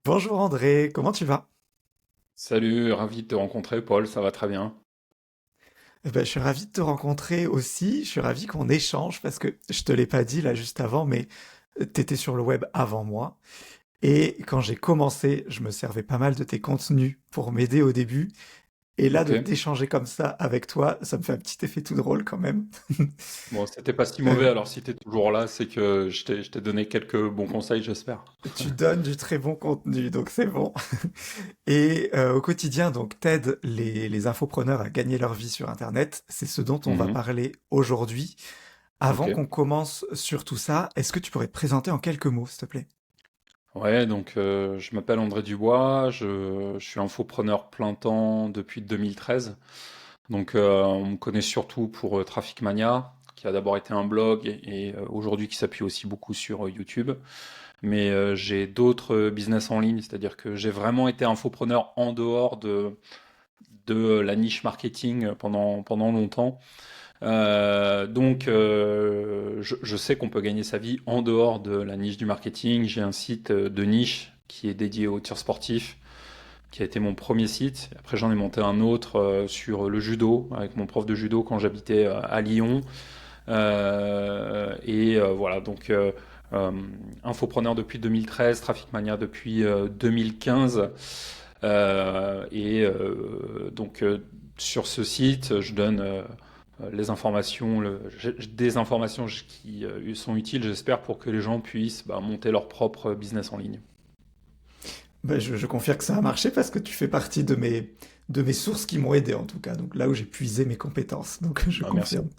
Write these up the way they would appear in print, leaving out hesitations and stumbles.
Bonjour André, comment tu vas? Salut, ravi de te rencontrer, Paul, ça va très bien. Je suis ravi de te rencontrer aussi, je suis ravi qu'on échange parce que je te l'ai pas dit là juste avant, mais t'étais sur le web avant moi. Et quand j'ai commencé, je me servais pas mal de tes contenus pour m'aider au début. Et là, Ok. d'échanger comme ça avec toi, ça me fait un petit effet tout drôle quand même. Bon, c'était pas si Euh, mauvais, alors si t'es toujours là, c'est que je t'ai donné quelques bons conseils, j'espère. Tu donnes du très bon contenu, donc c'est bon. Et au quotidien, donc, t'aides les infopreneurs à gagner leur vie sur Internet. C'est ce dont on va Mhm. parler aujourd'hui. Ok. Avant qu'on commence sur tout ça, est-ce que tu pourrais te présenter en quelques mots, s'il te plaît? Ouais, donc je m'appelle André Dubois, je suis infopreneur plein temps depuis 2013. Donc on me connaît surtout pour Traffic Mania, qui a d'abord été un blog et aujourd'hui qui s'appuie aussi beaucoup sur YouTube. Mais j'ai d'autres business en ligne, c'est-à-dire que j'ai vraiment été infopreneur en dehors de la niche marketing pendant longtemps. Je sais qu'on peut gagner sa vie en dehors de la niche du marketing. J'ai un site de niche qui est dédié au tir sportif, qui a été mon premier site. Après, j'en ai monté un autre sur le judo, avec mon prof de judo quand j'habitais à Lyon. Voilà, euh, infopreneur depuis 2013, Traffic Mania depuis 2015. Et donc, sur ce site, je donne les informations, des informations qui sont utiles, j'espère, pour que les gens puissent monter leur propre business en ligne. Je confirme que ça a marché parce que tu fais partie de mes sources qui m'ont aidé en tout cas, donc là où j'ai puisé mes compétences, donc je Ah, merci. confirme.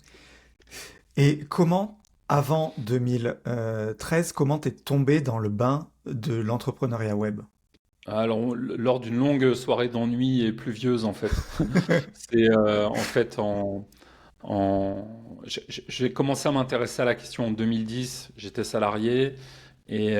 Et comment, avant 2013, comment t'es tombé dans le bain de l'entrepreneuriat web? Alors, lors d'une longue soirée d'ennui et pluvieuse, en fait, c'est en fait en... j'ai commencé à m'intéresser à la question en 2010. J'étais salarié et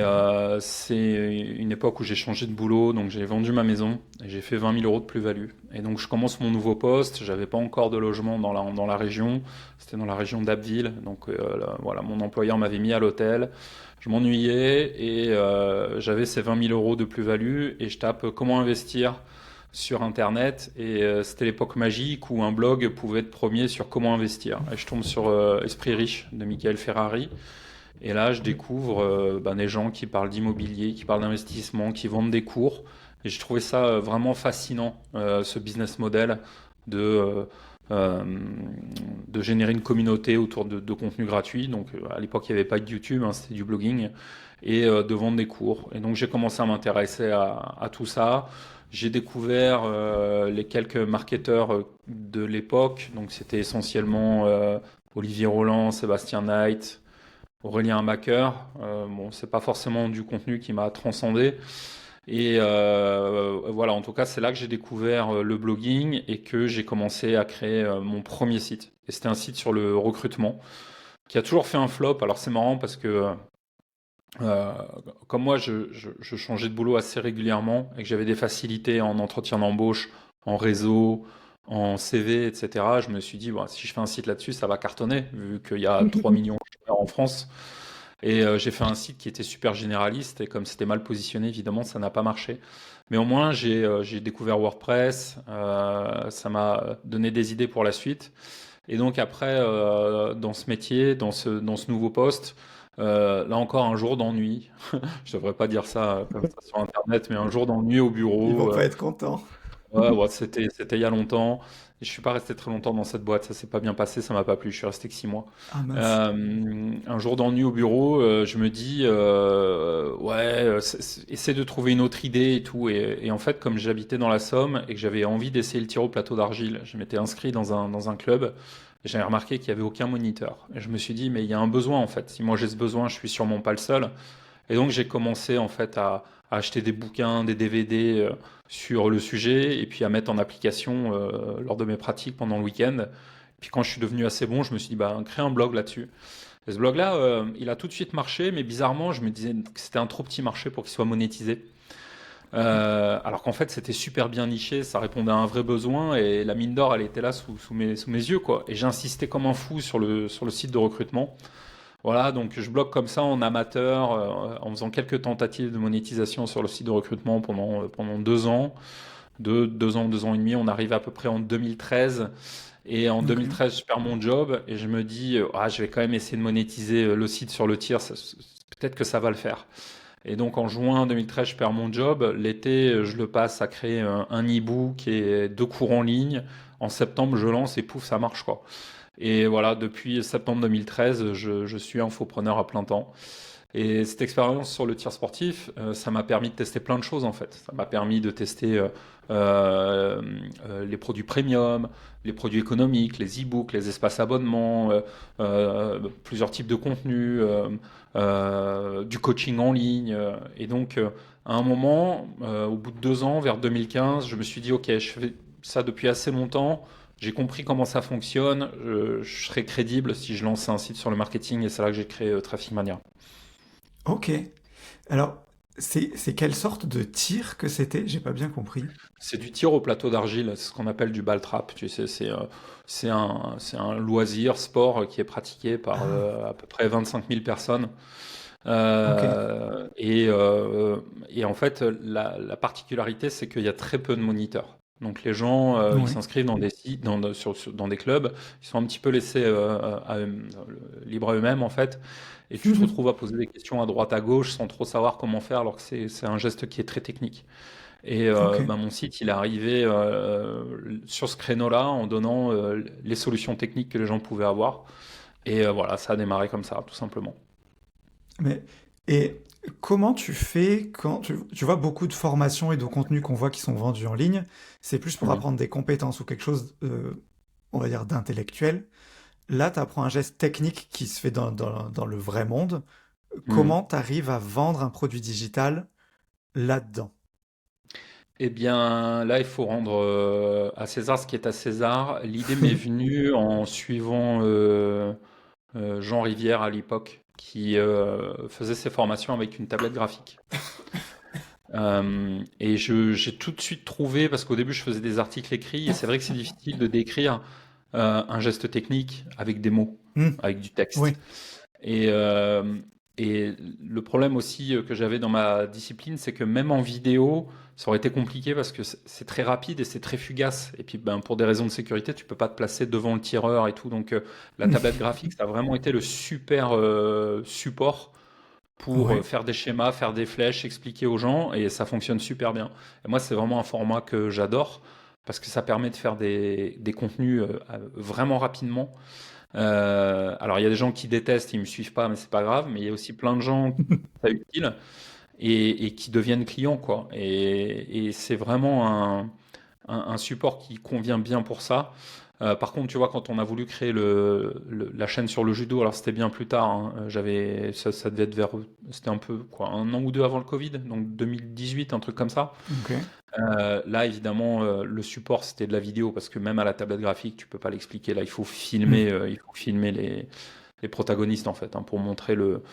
c'est une époque où j'ai changé de boulot, donc j'ai vendu ma maison et j'ai fait 20 000 euros de plus-value. Et donc je commence mon nouveau poste. J'avais pas encore de logement dans la région. C'était dans la région d'Abbeville. Donc voilà, mon employeur m'avait mis à l'hôtel. Je m'ennuyais et j'avais ces 20 000 euros de plus-value et je tape comment investir sur Internet et c'était l'époque magique où un blog pouvait être premier sur comment investir. Et je tombe sur Esprit riche de Michael Ferrari et là je découvre des gens qui parlent d'immobilier, qui parlent d'investissement, qui vendent des cours et j'ai trouvé ça vraiment fascinant ce business model de euh, euh, de générer une communauté autour de contenus gratuits. Donc à l'époque il n'y avait pas de YouTube, hein, c'était du blogging et de vendre des cours. Et donc j'ai commencé à m'intéresser à tout ça. J'ai découvert les quelques marketeurs de l'époque. Donc c'était essentiellement Olivier Roland, Sébastien Knight, Aurélien Macker. Bon, c'est pas forcément du contenu qui m'a transcendé. Et voilà, en tout cas, c'est là que j'ai découvert le blogging et que j'ai commencé à créer mon premier site. Et c'était un site sur le recrutement qui a toujours fait un flop. Alors c'est marrant parce que euh, comme moi, je changeais de boulot assez régulièrement et que j'avais des facilités en entretien d'embauche, en réseau, en CV, etc. Je me suis dit, bon, si je fais un site là-dessus, ça va cartonner, vu qu'il y a 3 millions de chômeurs en France. Et j'ai fait un site qui était super généraliste, et comme c'était mal positionné, évidemment, ça n'a pas marché. Mais au moins, j'ai découvert WordPress, ça m'a donné des idées pour la suite. Et donc après, dans ce métier, dans ce nouveau poste, là encore un jour d'ennui. Je devrais pas dire ça comme ça sur Internet, mais un jour d'ennui au Ils vont bureau. pas être contents. Ouais, ouais, c'était il y a longtemps. Et je suis pas resté très longtemps dans cette boîte. Ça s'est pas bien passé, ça m'a pas plu. Je suis resté que 6 mois. Ah mince. Un jour d'ennui au bureau, je me dis, ouais, essaie de trouver une autre idée et tout. Et en fait, comme j'habitais dans la Somme et que j'avais envie d'essayer le tir au plateau d'argile, je m'étais inscrit dans un club. Et j'avais remarqué qu'il y avait aucun moniteur. Et je me suis dit, mais il y a un besoin en fait. Si moi j'ai ce besoin, je suis sûrement pas le seul. Et donc j'ai commencé en fait à acheter des bouquins, des DVD sur le sujet et puis à mettre en application lors de mes pratiques pendant le week-end. Puis quand je suis devenu assez bon, je me suis dit, bah, crée un blog là-dessus. Et ce blog-là, il a tout de suite marché, mais bizarrement, je me disais que c'était un trop petit marché pour qu'il soit monétisé. Alors qu'en fait, c'était super bien niché, ça répondait à un vrai besoin et la mine d'or, elle était là sous mes yeux, quoi. Et j'insistais comme un fou sur le site de recrutement. Voilà, donc je bloque comme ça en amateur, en faisant quelques tentatives de monétisation sur le site de recrutement pendant 2 ans. 2 ans, 2 ans et demi, on arrive à peu près en 2013. Et en Ok. 2013, je perds mon job et je me dis, ah, je vais quand même essayer de monétiser le site sur le tir, peut-être que ça va le faire. Et donc en juin 2013, je perds mon job. L'été, je le passe à créer un e-book et 2 cours en ligne. En septembre, je lance et pouf, ça marche quoi. Et voilà, depuis septembre 2013, je suis infopreneur à plein temps. Et cette expérience sur le tir sportif, ça m'a permis de tester plein de choses en fait. Ça m'a permis de tester euh, les produits premium, les produits économiques, les e-books, les espaces abonnements, plusieurs types de contenus, du coaching en ligne. Et donc, à un moment, au bout de 2 ans, vers 2015, je me suis dit, ok, je fais ça depuis assez longtemps. J'ai compris comment ça fonctionne. Je serai crédible si je lance un site sur le marketing et c'est là que j'ai créé Traffic Mania. Ok. Alors, c'est quelle sorte de tir que c'était? J'ai pas bien compris. C'est du tir au plateau d'argile, c'est ce qu'on appelle du ball trap. Tu sais, c'est un loisir, sport qui est pratiqué par Ah, à peu près 25 000 personnes. ok. Euh, et, euh, et en fait, la particularité, c'est qu'il y a très peu de moniteurs. Donc les gens, ils Oui. s'inscrivent dans des sites, dans des clubs, ils sont un petit peu laissés libres à eux-mêmes en fait. Et tu te retrouves à poser des questions à droite à gauche sans trop savoir comment faire, alors que c'est un geste qui est très technique. Et Ok. bah, mon site, il est arrivé sur ce créneau-là en donnant les solutions techniques que les gens pouvaient avoir. Et voilà, ça a démarré comme ça, tout simplement. Mais, et comment tu fais quand tu vois beaucoup de formations et de contenus qu'on voit qui sont vendus en ligne, c'est plus pour Mhm. apprendre des compétences ou quelque chose, on va dire, d'intellectuel. Là, tu apprends un geste technique qui se fait dans le vrai monde. Mhm. Comment tu arrives à vendre un produit digital là-dedans? Eh bien, là, il faut rendre à César ce qui est à César. L'idée m'est venue en suivant Jean Rivière à l'époque, qui faisait ses formations avec une tablette graphique. Et j'ai tout de suite trouvé, parce qu'au début, je faisais des articles écrits, et c'est vrai que c'est difficile de décrire un geste technique avec des mots, Hmm, avec du oui. texte. Et, euh, et le problème aussi que j'avais dans ma discipline, c'est que même en vidéo, ça aurait été compliqué parce que c'est très rapide et c'est très fugace. Et puis, ben, pour des raisons de sécurité, tu peux pas te placer devant le tireur et tout. Donc, la tablette graphique, ça a vraiment été le super support pour Ouais. faire des schémas, faire des flèches, expliquer aux gens, et ça fonctionne super bien. Et moi, c'est vraiment un format que j'adore parce que ça permet de faire des contenus vraiment rapidement. Alors, il y a des gens qui détestent, ils me suivent pas, mais c'est pas grave. Mais il y a aussi plein de gens qui trouvent ça utile et qui deviennent clients, quoi. Et c'est vraiment un support qui convient bien pour ça. Par contre, tu vois, quand on a voulu créer la chaîne sur le judo, alors c'était bien plus tard, hein, ça devait être c'était un peu quoi, 1 an ou 2 avant le Covid, donc 2018, un truc comme ça. Ok. Là, évidemment, le support c'était de la vidéo parce que même à la tablette graphique, tu peux pas l'expliquer. Là, Hmm, il faut filmer les protagonistes en fait, hein, pour montrer le,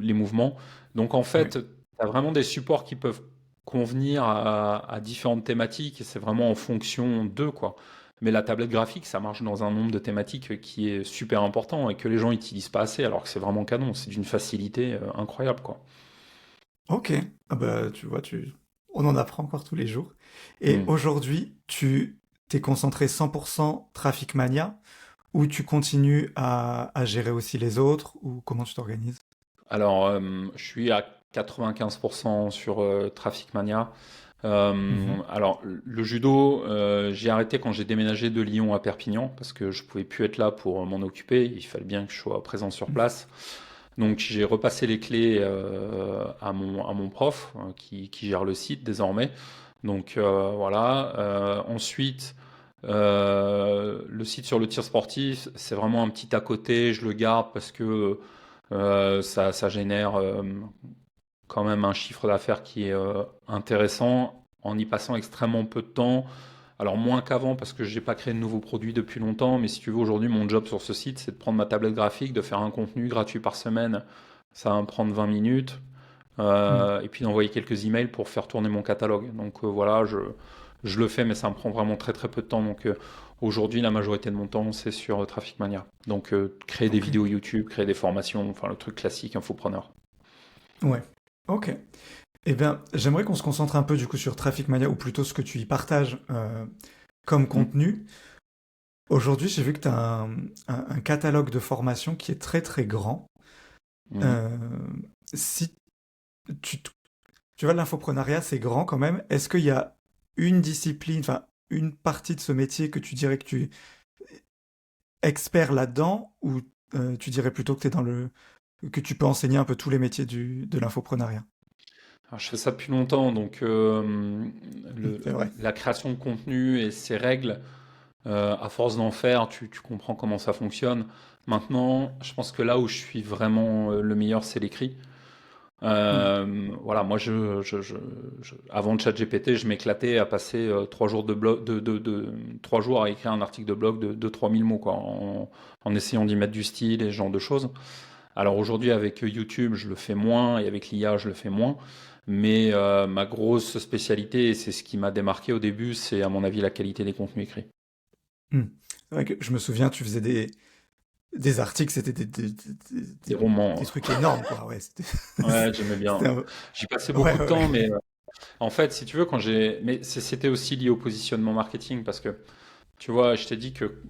les mouvements. Donc en oui. fait, tu as vraiment des supports qui peuvent convenir à différentes thématiques et c'est vraiment en fonction d'eux, quoi. Mais la tablette graphique, ça marche dans un nombre de thématiques qui est super important et que les gens n'utilisent pas assez, alors que c'est vraiment canon. C'est d'une facilité incroyable, quoi. Ok. Ah bah, tu vois, on en apprend encore tous les jours. Et Mm. aujourd'hui, tu t'es concentré 100% Traffic Mania ou tu continues à gérer aussi les autres ou comment tu t'organises? Alors, je suis à 95% sur Traffic Mania. Mhm. Alors, le judo, j'ai arrêté quand j'ai déménagé de Lyon à Perpignan parce que je pouvais plus être là pour m'en occuper. Il fallait bien que je sois présent sur place. Donc, j'ai repassé les clés à mon prof qui gère le site désormais. Donc, voilà. Ensuite, le site sur le tir sportif, c'est vraiment un petit à côté. Je le garde parce que ça génère quand même un chiffre d'affaires qui est intéressant en y passant extrêmement peu de temps. Alors moins qu'avant parce que j'ai pas créé de nouveaux produits depuis longtemps, mais si tu veux aujourd'hui mon job sur ce site c'est de prendre ma tablette graphique, de faire un contenu gratuit par semaine, ça va me prendre 20 minutes, Mm. et puis d'envoyer quelques emails pour faire tourner mon catalogue. Donc voilà, je le fais, mais ça me prend vraiment très très peu de temps. Donc aujourd'hui, la majorité de mon temps, c'est sur Traffic Mania. Donc créer des Ok. vidéos YouTube, créer des formations, enfin le truc classique infopreneur. Ouais. Ok. Eh bien, j'aimerais qu'on se concentre un peu du coup sur Traffic Mania, ou plutôt ce que tu y partages comme Mm. contenu. Aujourd'hui, j'ai vu que tu as un catalogue de formation qui est très très grand. Mhm. Euh, si tu, tu vois, l'infoprenariat, c'est grand quand même. Est-ce qu'il y a une discipline, enfin, une partie de ce métier que tu dirais que tu es expert là-dedans, ou tu dirais plutôt que tu es dans que tu peux enseigner un peu tous les métiers de l'infoprenariat? Alors, je fais ça depuis longtemps, donc C'est vrai. la création de contenu et ses règles, à force d'en faire, tu comprends comment ça fonctionne. Maintenant, je pense que là où je suis vraiment le meilleur, c'est l'écrit. Ouais. Voilà, moi, avant de ChatGPT, je m'éclatais à passer 3 jours de blog, 3 jours à écrire un article de blog de 3 000 mots, quoi, en essayant d'y mettre du style et ce genre de choses. Alors aujourd'hui, avec YouTube, je le fais moins et avec l'IA, je le fais moins. Mais ma grosse spécialité, et c'est ce qui m'a démarqué au début, c'est à mon avis la qualité des contenus écrits. Hmm. C'est vrai que je me souviens, tu faisais des articles, c'était Des romans. des trucs énormes, quoi. Ouais, Ouais, j'aimais bien. c'était J'y passais ouais, beaucoup de ouais, temps, mais en fait, si tu veux, mais c'était aussi lié au positionnement marketing parce que tu vois, je t'ai dit que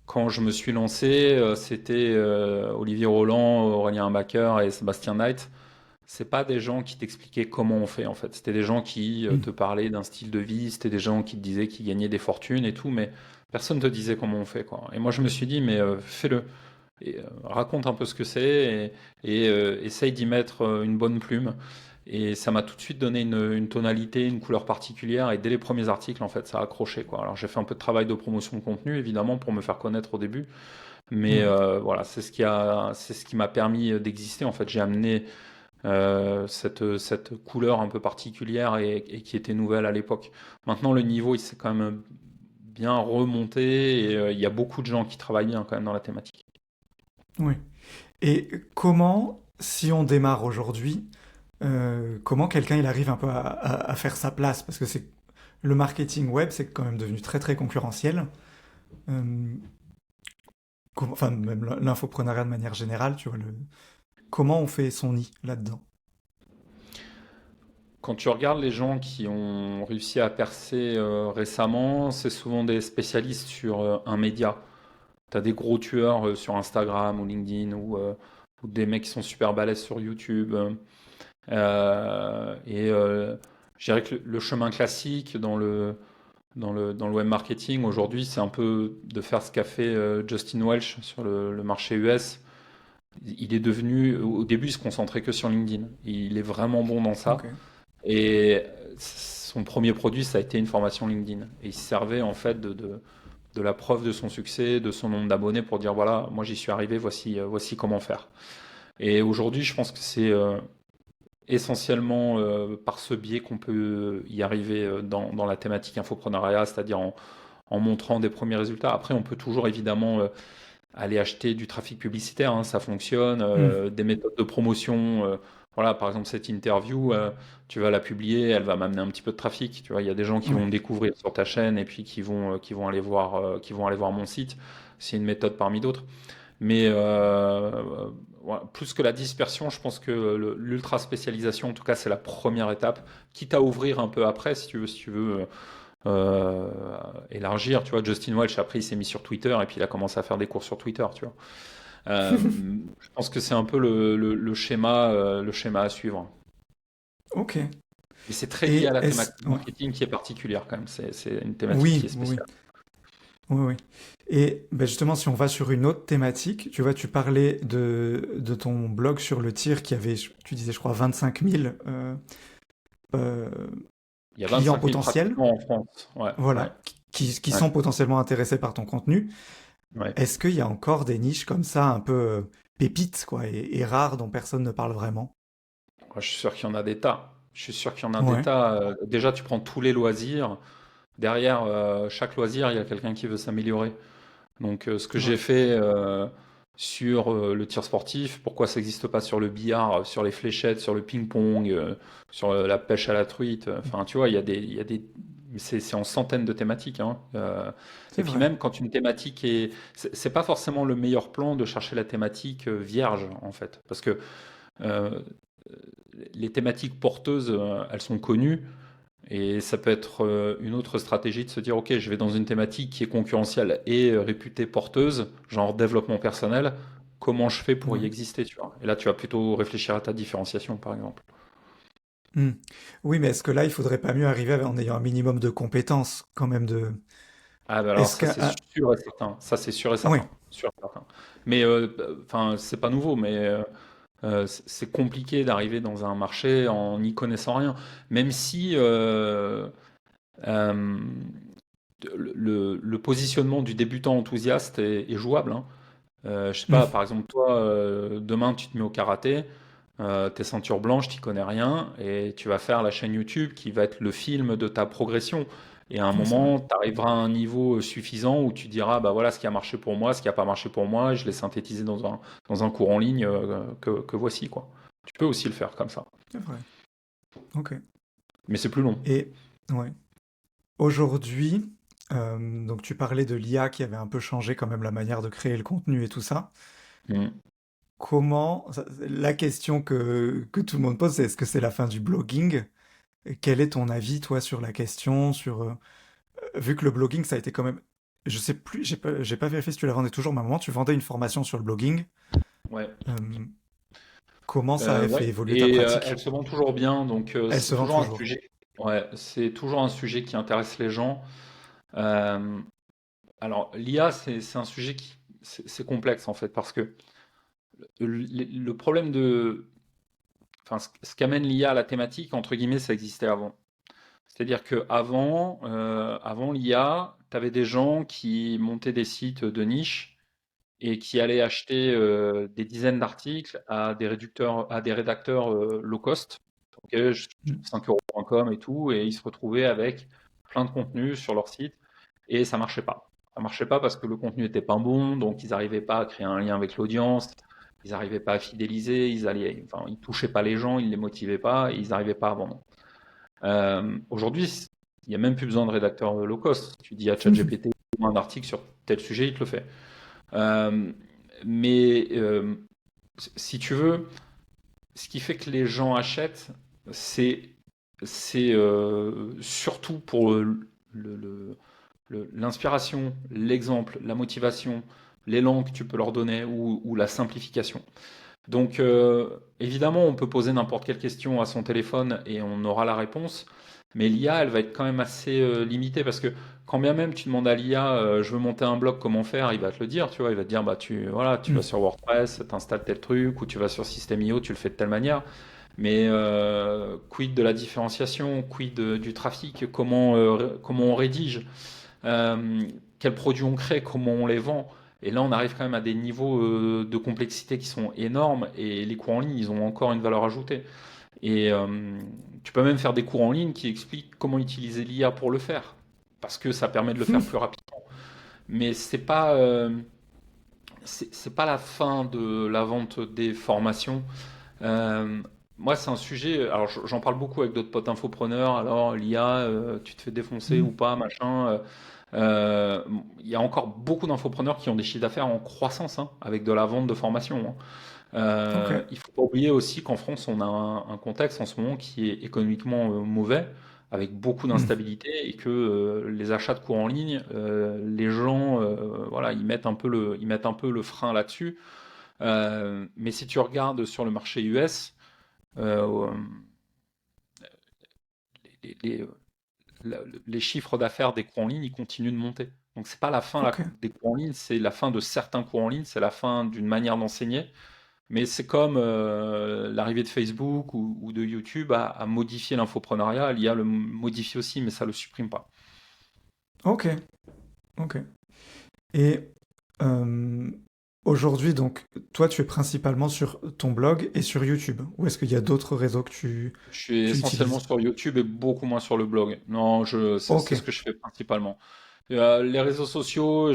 quand je me suis lancé, c'était Olivier Roland, Aurélien Backer et Sébastien Knight. C'est pas des gens qui t'expliquaient comment on fait en fait. C'était des gens qui Hmm. te parlaient d'un style de vie, c'était des gens qui te disaient qu'ils gagnaient des fortunes et tout, mais personne te disait comment on fait quoi. Et moi je me suis dit mais fais-le. Et, raconte un peu ce que c'est et essaye d'y mettre une bonne plume. Et ça m'a tout de suite donné une tonalité, une couleur particulière. Et dès les premiers articles, en fait, ça a accroché, quoi. Alors j'ai fait un peu de travail de promotion de contenu, évidemment, pour me faire connaître au début. Mais Ouais. voilà, c'est ce qui m'a permis d'exister. En fait, j'ai amené cette couleur un peu particulière et qui était nouvelle à l'époque. Maintenant, le niveau, il s'est quand même bien remonté et il y a beaucoup de gens qui travaillent bien quand même dans la thématique. Ouais. Et comment, si on démarre aujourd'hui, comment quelqu'un il arrive un peu à faire sa place? Parce que c'est le marketing web, c'est quand même devenu très très concurrentiel. Euh, enfin, même l'infoprenariat de manière générale, tu vois, comment on fait son nid là-dedans? Quand tu regardes les gens qui ont réussi à percer récemment, c'est souvent des spécialistes sur un média. Tu as des gros tueurs sur Instagram ou LinkedIn ou des mecs qui sont super balèzes sur YouTube. Je dirais que le chemin classique dans le web marketing aujourd'hui, c'est un peu de faire ce qu'a fait Justin Welch sur le marché US. Il est devenu, au début, il se concentrait que sur LinkedIn. Il est vraiment bon dans ça. Ok. Et son premier produit, ça a été une formation LinkedIn. Et il se servait en fait de la preuve de son succès, de son nombre d'abonnés pour dire voilà, moi j'y suis arrivé, voici comment faire. Et aujourd'hui, je pense que c'est essentiellement par ce biais qu'on peut y arriver dans la thématique infoprenariat, c'est-à-dire en montrant des premiers résultats. Après, on peut toujours évidemment aller acheter du trafic publicitaire, hein, ça fonctionne, Hmm. des méthodes de promotion. Voilà, par exemple, cette interview, tu vas la publier, elle va m'amener un petit peu de trafic. Tu vois, il y a des gens qui vont Ouais. me découvrir sur ta chaîne et puis qui vont aller voir mon site. C'est une méthode parmi d'autres. Mais voilà, plus que la dispersion, je pense que l'ultra spécialisation, en tout cas, c'est la première étape, quitte à ouvrir un peu après, si tu veux euh, élargir. Tu vois, Justin Welch, après, il s'est mis sur Twitter et puis il a commencé à faire des cours sur Twitter, tu vois. Euh, je pense que c'est un peu le schéma à suivre. Ok. Et c'est très lié à Et la est-ce... thématique ouais. marketing qui est particulière quand même. C'est une thématique qui Oui, est oui, oui. spéciale. Oui, oui. Et ben justement, si on va sur une autre thématique, tu vois, tu parlais de ton blog sur le tir qui avait, tu disais, je crois, 25 000 euh, Il y a clients 25 000 potentiels, pratiquants en France. Ouais, ouais, voilà, qui ouais, sont potentiellement intéressés par ton contenu. ouais. Est-ce qu'il y a encore des niches comme ça, un peu pépites, quoi, et rares, dont personne ne parle vraiment? Moi, je suis sûr qu'il y en a des tas. Je suis sûr qu'il y en a des Ouais, tas. Déjà, tu prends tous les loisirs. Derrière chaque loisir, il y a quelqu'un qui veut s'améliorer. Donc, ce que c'est vrai. j'ai fait sur le tir sportif, pourquoi ça n'existe pas sur le billard, sur les fléchettes, sur le ping-pong, sur la pêche à la truite. Enfin, tu vois, il y a des c'est en centaines de thématiques, hein. C'est Et puis vrai. même quand une thématique c'est pas forcément le meilleur plan de chercher la thématique vierge en fait, parce que euh, les thématiques porteuses, elles sont connues. Et ça peut être une autre stratégie de se dire, OK, je vais dans une thématique qui est concurrentielle et réputée porteuse, genre développement personnel. Comment je fais pour y Ouais. exister, tu vois? Et là, tu vas plutôt réfléchir à ta différenciation, par exemple. Hmm. Oui, mais est-ce que là, il faudrait pas mieux arriver en ayant un minimum de compétences quand même de... Ah, bah alors Est-ce ça, que... c'est sûr et certain. Ça, c'est sûr et Oui. certain. Sûr et certain. Mais, enfin, c'est pas nouveau, mais c'est compliqué d'arriver dans un marché en n'y connaissant rien. Même si euh, le positionnement du débutant enthousiaste est jouable, hein. Je sais pas, Hmm. par exemple, toi, demain, tu te mets au karaté, t'es ceinture blanche, t'y connais rien, et tu vas faire la chaîne YouTube qui va être le film de ta progression. Et à un Oui, c'est vrai. moment, tu arriveras à un niveau suffisant où tu diras, bah voilà ce qui a marché pour moi, ce qui n'a pas marché pour moi, et je l'ai synthétisé dans un cours en ligne que voici, quoi. Tu peux aussi le faire comme ça. C'est vrai. Ok. Mais c'est plus long. Et ouais. Aujourd'hui, donc tu parlais de l'IA qui avait un peu changé quand même la manière de créer le contenu et tout ça. Mm. La question que tout le monde pose, c'est est-ce que c'est la fin du blogging? Quel est ton avis, toi, sur la question, vu que le blogging, ça a été quand même, je sais plus, j'ai pas vérifié si tu la vendais toujours, mais à un moment, tu vendais une formation sur le blogging. Ouais. Euh, Comment ça a fait Ouais. évoluer ta Et elle pratique? se vend toujours bien, donc Elle c'est se vend toujours un toujours. sujet. Ouais, c'est toujours un sujet qui intéresse les gens. Euh, Alors, l'IA, c'est un sujet qui c'est complexe en fait parce que le problème enfin, ce qu'amène l'IA à la thématique entre guillemets, ça existait avant. C'est-à-dire que avant l'IA, tu avais des gens qui montaient des sites de niche et qui allaient acheter des dizaines d'articles à des rédacteurs low cost, ok, 5 euros.com et tout, et ils se retrouvaient avec plein de contenus sur leur site et ça marchait pas. Ça marchait pas parce que le contenu était pas bon, donc ils n'arrivaient pas à créer un lien avec l'audience, ils n'arrivaient pas à fidéliser, enfin, ils touchaient pas les gens, ils les motivaient pas, et ils n'arrivaient pas à vendre. Aujourd'hui, il n'y a même plus besoin de rédacteur low cost. Tu dis à ChatGPT un article sur tel sujet, il te le fait. Euh, mais si tu veux, ce qui fait que les gens achètent, c'est surtout pour l'inspiration, l'exemple, la motivation, l'élan que tu peux leur donner ou la simplification. Donc, évidemment, on peut poser n'importe quelle question à son téléphone et on aura la réponse. Mais l'IA, elle va être quand même assez limitée parce que quand bien même tu demandes à l'IA, je veux monter un blog, comment faire, il va te le dire, tu vois, il va te dire, bah voilà, tu vas sur WordPress, t'installes tel truc, ou tu vas sur System.io, tu le fais de telle manière. Mais quid de la différenciation, quid du trafic, comment on rédige, euh, quels produits on crée, comment on les vend. Et là, on arrive quand même à des niveaux de complexité qui sont énormes et les cours en ligne, ils ont encore une valeur ajoutée. Et tu peux même faire des cours en ligne qui expliquent comment utiliser l'IA pour le faire, parce que ça permet de le faire plus rapidement. Mais c'est pas la fin de la vente des formations. Euh, Moi, c'est un sujet. Alors, j'en parle beaucoup avec d'autres potes infopreneurs. Alors, l'IA, tu te fais défoncer ou pas, machin. Il y a encore beaucoup d'infopreneurs qui ont des chiffres d'affaires en croissance, hein, avec de la vente de formation, hein. Ok. Il faut pas oublier aussi qu'en France, on a un contexte en ce moment qui est économiquement mauvais, avec beaucoup d'instabilité, et que les achats de cours en ligne, les gens, voilà, ils mettent un peu le frein là-dessus. Mais si tu regardes sur le marché US, euh, les, les- les chiffres d'affaires des cours en ligne, ils continuent de monter. Donc c'est pas la fin Ok. des cours en ligne, c'est la fin de certains cours en ligne, c'est la fin d'une manière d'enseigner. Mais c'est comme l'arrivée de Facebook ou de YouTube à modifier l'infopreneuriat. L'IA le modifie aussi, mais ça le supprime pas. Ok. Ok. Et euh, aujourd'hui, donc, toi, tu es principalement sur ton blog et sur YouTube, ou est-ce qu'il y a d'autres réseaux que Je suis tu essentiellement utilises? sur YouTube et beaucoup moins sur le blog. Non, c'est Ok. ce que je fais principalement. Les réseaux sociaux,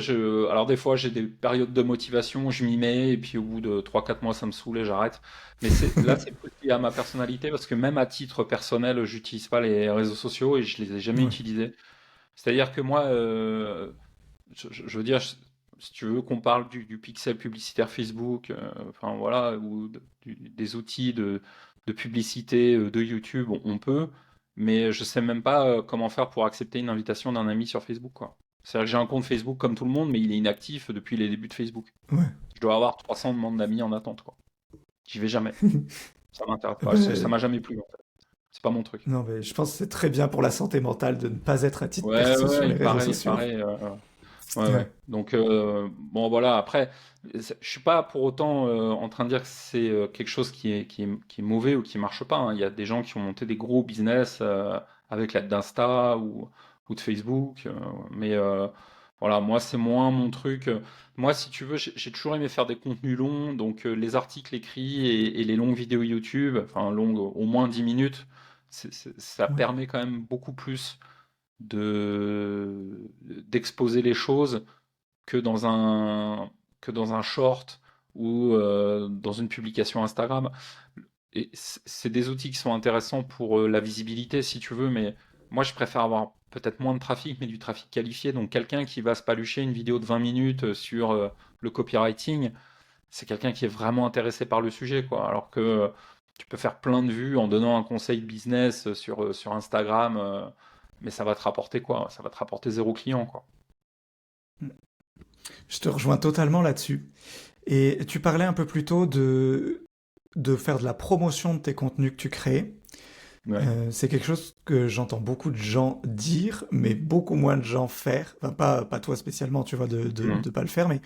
alors des fois j'ai des périodes de motivation, je m'y mets, et puis au bout de 3 4 mois ça me saoule et j'arrête. Mais là c'est plus lié à ma personnalité, parce que même à titre personnel, j'utilise pas les réseaux sociaux et je les ai jamais Ouais, utilisés. C'est-à-dire que moi, je veux dire, si tu veux qu'on parle du pixel publicitaire Facebook, enfin voilà, ou des outils de publicité de YouTube, on peut, mais je sais même pas comment faire pour accepter une invitation d'un ami sur Facebook, quoi. C'est-à-dire que j'ai un compte Facebook comme tout le monde, mais il est inactif depuis les débuts de Facebook. ouais. Je dois avoir 300 demandes d'amis en attente, quoi. J'y vais jamais. Ça m'intéresse Eh pas. Ça ben, m'a jamais plu, en fait. C'est pas mon truc. non, mais je pense que c'est très bien pour la santé mentale de ne pas être à titre Ouais, perso sur ouais, les il réseaux paraît, il sociaux. paraît. Ouais, ouais. Ouais, Donc, bon, voilà, après, je suis pas pour autant en train de dire que c'est quelque chose qui est mauvais ou qui marche pas, hein. Il y a des gens qui ont monté des gros business avec l'aide d'Insta ou de Facebook, mais voilà, moi, c'est moins mon truc. Moi, si tu veux, j'ai toujours aimé faire des contenus longs, donc les articles écrits et les longues vidéos YouTube, enfin, longues, au moins 10 minutes, ça ouais, permet quand même beaucoup plus d'exposer les choses que dans un short ou dans une publication Instagram. Et c'est des outils qui sont intéressants pour la visibilité, si tu veux, mais moi, je préfère avoir peut-être moins de trafic, mais du trafic qualifié. Donc, quelqu'un qui va se palucher une vidéo de 20 minutes sur le copywriting, c'est quelqu'un qui est vraiment intéressé par le sujet, quoi. Alors que tu peux faire plein de vues en donnant un conseil business sur Instagram, mais ça va te rapporter quoi? Ça va te rapporter zéro client, quoi. je te rejoins totalement là-dessus. Et tu parlais un peu plus tôt de faire de la promotion de tes contenus que tu crées. Ouais. C'est quelque chose que j'entends beaucoup de gens dire, mais beaucoup moins de gens faire. Enfin, pas toi spécialement, tu vois, Mhm. de pas le faire, mais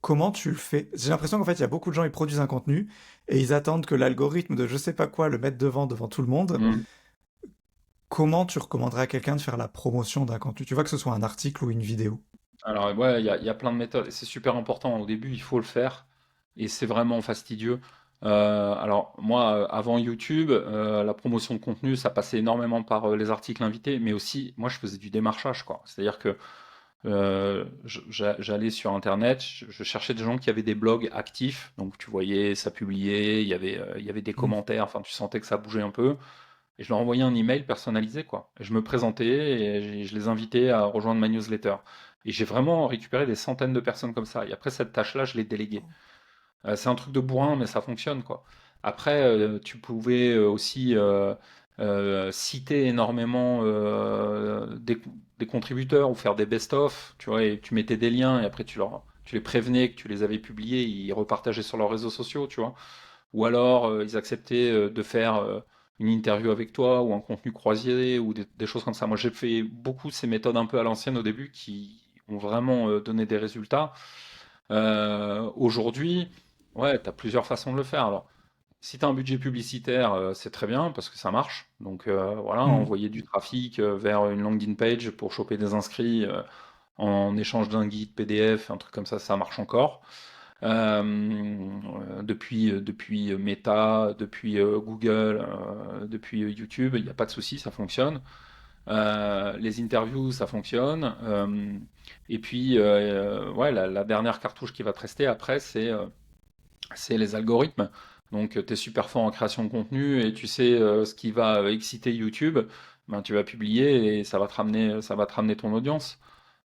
comment tu le fais? J'ai l'impression qu'en fait, il y a beaucoup de gens, ils produisent un contenu et ils attendent que l'algorithme de je sais pas quoi le mette devant tout le monde. Mhm. Comment tu recommanderais à quelqu'un de faire la promotion d'un contenu? Tu vois, que ce soit un article ou une vidéo. Alors, ouais, il y a plein de méthodes. Et c'est super important. Au début, il faut le faire. Et c'est vraiment fastidieux. Alors, moi, avant YouTube, la promotion de contenu, ça passait énormément par les articles invités. Mais aussi, moi, je faisais du démarchage, quoi. C'est-à-dire que j'allais sur Internet, je cherchais des gens qui avaient des blogs actifs, donc tu voyais ça publier, il y avait des Mm. commentaires, enfin tu sentais que ça bougeait un peu, et je leur envoyais un email personnalisé, quoi. Et je me présentais et je les invitais à rejoindre ma newsletter. Et j'ai vraiment récupéré des centaines de personnes comme ça. Et après cette tâche-là, je l'ai déléguée. C'est un truc de bourrin, mais ça fonctionne, quoi. Après, tu pouvais aussi citer énormément des contributeurs ou faire des best-of, tu vois, et tu mettais des liens et après tu les prévenais que tu les avais publiés, ils repartageaient sur leurs réseaux sociaux, tu vois. Ou alors, ils acceptaient de faire une interview avec toi ou un contenu croisé ou des choses comme ça. Moi, j'ai fait beaucoup ces méthodes un peu à l'ancienne au début qui ont vraiment donné des résultats. Aujourd'hui, ouais, tu as plusieurs façons de le faire. Alors, si tu as un budget publicitaire, c'est très bien parce que ça marche. Donc voilà, Mm. envoyer du trafic vers une landing page pour choper des inscrits en échange d'un guide PDF, un truc comme ça marche encore. Depuis Meta, depuis Google, depuis YouTube, il n'y a pas de souci, ça fonctionne. Les interviews, ça fonctionne. Et puis, ouais, la dernière cartouche qui va te rester après, c'est les algorithmes. Donc, tu es super fort en création de contenu et tu sais ce qui va exciter YouTube. Ben, tu vas publier et ça va te ramener ton audience.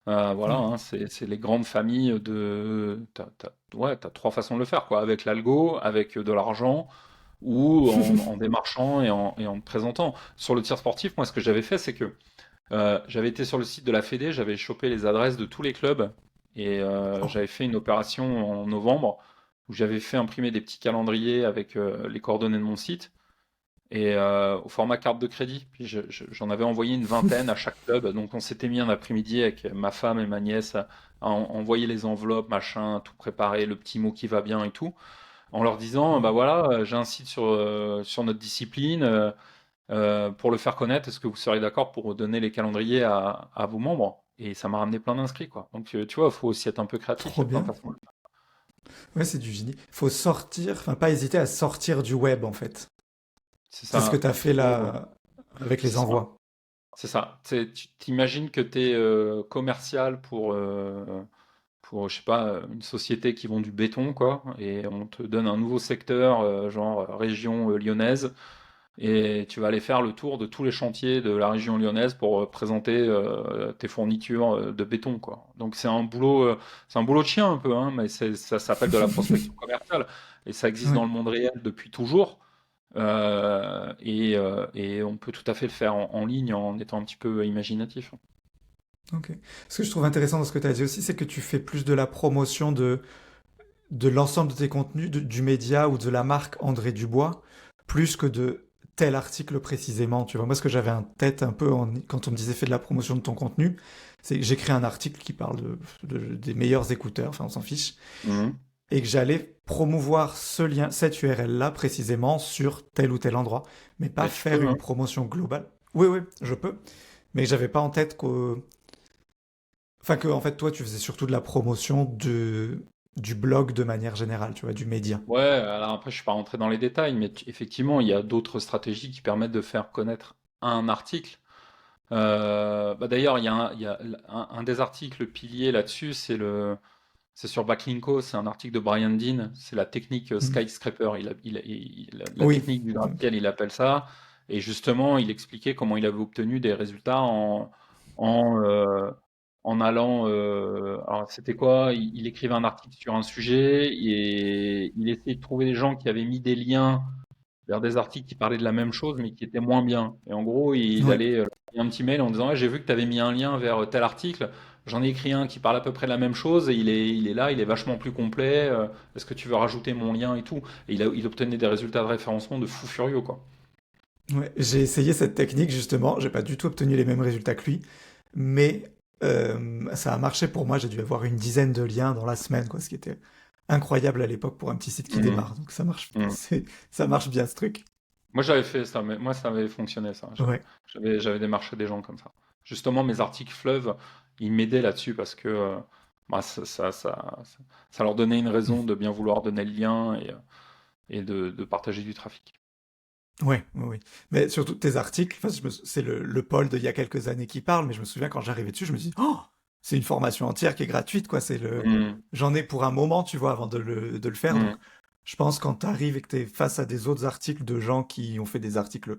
Voilà, Ouais. hein, c'est les grandes familles de. Ouais, t'as trois façons de le faire, quoi. Avec l'algo, avec de l'argent ou en démarchant et en te présentant. Sur le tir sportif, moi, ce que j'avais fait, c'est que j'avais été sur le site de la Fédé, j'avais chopé les adresses de tous les clubs et Oh, j'avais fait une opération en novembre où j'avais fait imprimer des petits calendriers avec les coordonnées de mon site et au format carte de crédit. Puis j'en avais envoyé une vingtaine à chaque club. Donc on s'était mis un après-midi avec ma femme et ma nièce à envoyer les enveloppes, machin, tout préparer, le petit mot qui va bien et tout, en leur disant, bah wow. voilà, j'ai un site sur notre discipline. Pour le faire connaître, est-ce que vous serez d'accord pour donner les calendriers à vos membres? Et ça m'a ramené plein d'inscrits, quoi. Donc, tu vois, il faut aussi être un peu créatif, il y Trop a plein de bien. façons de le faire. Ouais, c'est du génie. Faut sortir, enfin, pas hésiter à sortir du web, en fait. C'est C'est ce que ça, tu as il fait faut. là avec C'est les ça. envois. C'est ça. Tu t'imagines que tu es commercial pour, je sais pas, une société qui vend du béton, quoi, et on te donne un nouveau secteur, genre région lyonnaise, et tu vas aller faire le tour de tous les chantiers de la région lyonnaise pour présenter tes fournitures de béton, quoi. Donc c'est un boulot de chien un peu, hein, mais ça s'appelle de la prospection commerciale, et ça existe Ouais. dans le monde réel depuis toujours. Et on peut tout à fait le faire en ligne en étant un petit peu imaginatif. Ok. Ce que je trouve intéressant dans ce que tu as dit aussi, c'est que tu fais plus de la promotion de l'ensemble de tes contenus, du média ou de la marque André Dubois, plus que de tel article précisément. Tu vois, moi, ce que j'avais en tête un peu quand on me disait fais de la promotion de ton contenu, c'est que j'écris un article qui parle des meilleurs écouteurs, enfin, on s'en fiche, Mhm. et que j'allais promouvoir ce lien, cette URL-là précisément sur tel ou tel endroit, mais pas Mais tu faire peux, une hein. promotion globale. Oui, oui, je peux, mais j'avais pas en tête enfin que en fait toi tu faisais surtout de la promotion du blog de manière générale, tu vois, du média. Ouais, alors après, je suis pas rentré dans les détails, mais effectivement, il y a d'autres stratégies qui permettent de faire connaître un article. Bah d'ailleurs, il y a un des articles piliers là-dessus, c'est sur Backlinko, c'est un article de Brian Dean, c'est la technique Mm. skyscraper, la Oui. technique du gratte-ciel, il appelle ça, et justement, il expliquait comment il avait obtenu des résultats en, euh, en allant, alors c'était quoi? Il écrivait un article sur un sujet et il essayait de trouver des gens qui avaient mis des liens vers des articles qui parlaient de la même chose mais qui étaient moins bien. Et en gros, il Ouais. allait leur envoyer un petit mail en disant: «Ouais, j'ai vu que tu avais mis un lien vers tel article, j'en ai écrit un qui parle à peu près de la même chose et il est là, il est vachement plus complet. Est-ce que tu veux rajouter mon lien et tout?» Et il obtenait des résultats de référencement de fou furieux, quoi. Ouais. J'ai essayé cette technique justement, j'ai pas du tout obtenu les mêmes résultats que lui, mais ça a marché pour moi, j'ai dû avoir une dizaine de liens dans la semaine, quoi, ce qui était incroyable à l'époque pour un petit site qui Mhm. démarre. Donc ça marche, Mhm. ça marche bien ce truc. Moi, j'avais fait ça, mais moi, ça avait fonctionné, ça. Ouais. J'avais démarché des gens comme ça. Justement, mes articles fleuves, ils m'aidaient là-dessus parce que bah, ça leur donnait une raison de bien vouloir donner le lien et de partager du trafic. Ouais, oui, oui. Mais surtout tes articles, enfin, c'est le Paul d'il y a quelques années qui parle, mais je me souviens quand j'arrivais dessus, je me dis, oh, c'est une formation entière qui est gratuite, quoi. Mhm. J'en ai pour un moment, tu vois, avant de le faire. Donc, Mhm. je pense quand tu arrives et que tu es face à des autres articles de gens qui ont fait des articles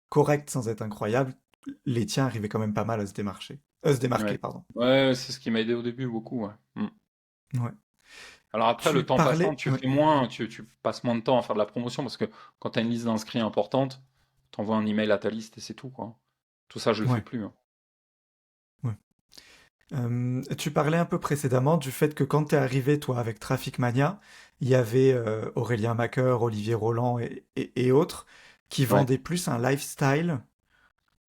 corrects sans être incroyables, les tiens arrivaient quand même pas mal à se démarquer, Ouais. pardon. Ouais, c'est ce qui m'a aidé au début beaucoup, ouais. Ouais. Alors après, Tu le temps passant, parlais, tu ouais. fais moins, tu passes moins de temps à faire de la promotion parce que quand tu as une liste d'inscrits importante, tu envoies un email à ta liste et c'est tout, quoi. Tout ça, je le fais Ouais. plus, hein. Ouais. Tu parlais un peu précédemment du fait que quand t'es arrivé, toi, avec Traffic Mania, il y avait Aurélien Maqueur, Olivier Roland et autres qui Ouais. vendaient plus un lifestyle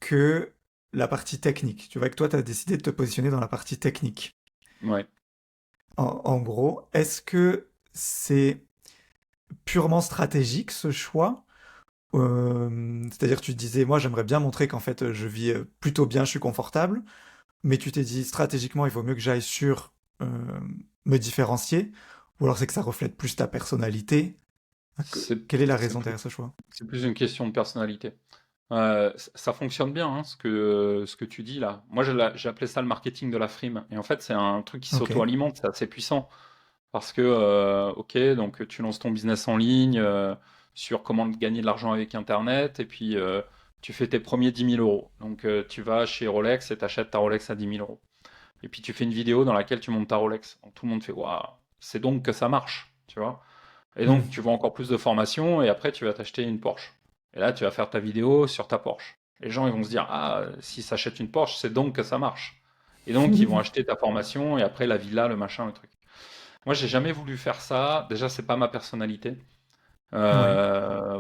que la partie technique. Tu vois que toi, tu as décidé de te positionner dans la partie technique. Ouais. En gros, est-ce que c'est purement stratégique ce choix? C'est-à-dire, tu te disais, moi, j'aimerais bien montrer qu'en fait, je vis plutôt bien, je suis confortable. Mais tu t'es dit stratégiquement, il vaut mieux que j'aille sur me différencier, ou alors c'est que ça reflète plus ta personnalité. C'est Quelle est la c'est raison plus, derrière ce choix? c'est plus une question de personnalité. Ça fonctionne bien, hein, ce que tu dis là. Moi, j'ai appelé ça le marketing de la frime. Et en fait, c'est un truc qui Ok. s'auto-alimente, c'est assez puissant. Parce que, ok, donc tu lances ton business en ligne sur comment gagner de l'argent avec Internet, et puis tu fais tes premiers 10 000 euros. Donc tu vas chez Rolex et t'achètes ta Rolex à 10 000 euros. Et puis tu fais une vidéo dans laquelle tu montes ta Rolex. Donc tout le monde fait, waouh, c'est donc que ça marche, tu vois. Et Hmm. donc tu vends encore plus de formations et après tu vas t'acheter une Porsche. Et là tu vas faire ta vidéo sur ta Porsche. Les gens ils vont se dire, ah, s'ils s'achètent une Porsche, c'est donc que ça marche. Et donc ils vont acheter ta formation et après la villa, le machin, le truc. Moi, j'ai jamais voulu faire ça. Déjà, c'est pas ma personnalité. Ouais.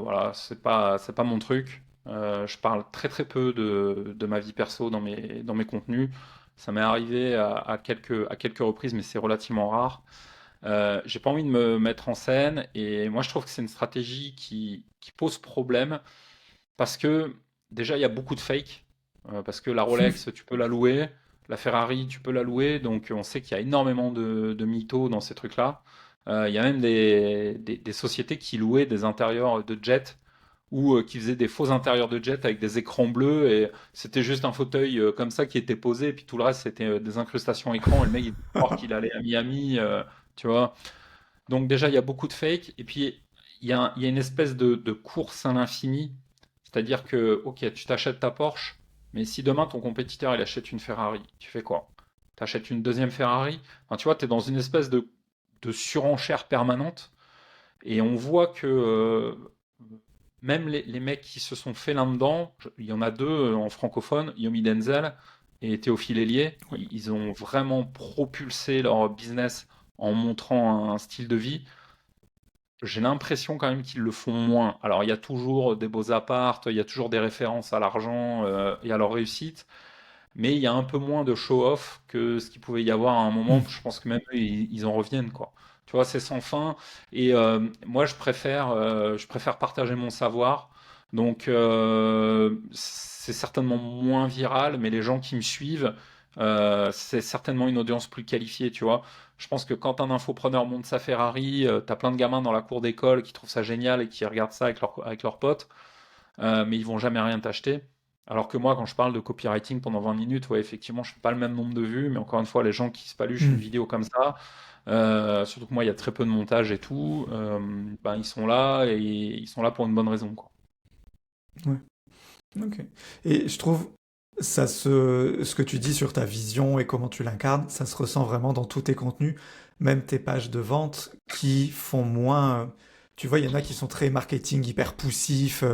Voilà, c'est pas mon truc. Je parle très très peu de ma vie perso dans mes contenus. Ça m'est arrivé à quelques reprises, mais c'est relativement rare. J'ai pas envie de me mettre en scène et moi, je trouve que c'est une stratégie qui pose problème parce que déjà, il y a beaucoup de fake. Parce que la Rolex, tu peux la louer. La Ferrari, tu peux la louer. Donc, on sait qu'il y a énormément de mythos dans ces trucs-là. Il y a même des sociétés qui louaient des intérieurs de jet ou qui faisaient des faux intérieurs de jet avec des écrans bleus et c'était juste un fauteuil comme ça qui était posé et puis tout le reste c'était des incrustations écran et le mec il croire qu'il allait à Miami, tu vois. Donc déjà il y a beaucoup de fake et puis il y a une espèce de course à l'infini, c'est-à-dire que ok tu t'achètes ta Porsche, mais si demain ton compétiteur il achète une Ferrari, tu fais quoi? Tu achètes une deuxième Ferrari? Enfin, tu vois, tu es dans une espèce de surenchère permanente et on voit que même les mecs qui se sont fait là-dedans, il y en a deux en francophone, Yomi Denzel et Théophile Hélier, Oui. ils ont vraiment propulsé leur business en montrant un style de vie. J'ai l'impression quand même qu'ils le font moins. Alors il y a toujours des beaux apparts, il y a toujours des références à l'argent et à leur réussite, mais il y a un peu moins de show-off que ce qu'il pouvait y avoir à un moment. Hmm. Je pense que même eux, ils en reviennent, quoi. Tu vois, c'est sans fin. Et moi, je préfère partager mon savoir. Donc, c'est certainement moins viral, mais les gens qui me suivent, c'est certainement une audience plus qualifiée, tu vois. Je pense que quand un infopreneur monte sa Ferrari, t'as plein de gamins dans la cour d'école qui trouvent ça génial et qui regardent ça avec leurs potes, mais ils vont jamais rien t'acheter. Alors que moi, quand je parle de copywriting pendant 20 minutes, ouais, effectivement, je fais pas le même nombre de vues, mais encore une fois, les gens qui se paluchent une Hmm. vidéo comme ça, surtout que moi, il y a très peu de montage et tout, ben, ils sont là et ils sont là pour une bonne raison, quoi. Ouais. Ok. Et je trouve ce que tu dis sur ta vision et comment tu l'incarnes, ça se ressent vraiment dans tous tes contenus, même tes pages de vente qui font moins. Tu vois, il y en a qui sont très marketing, hyper poussif,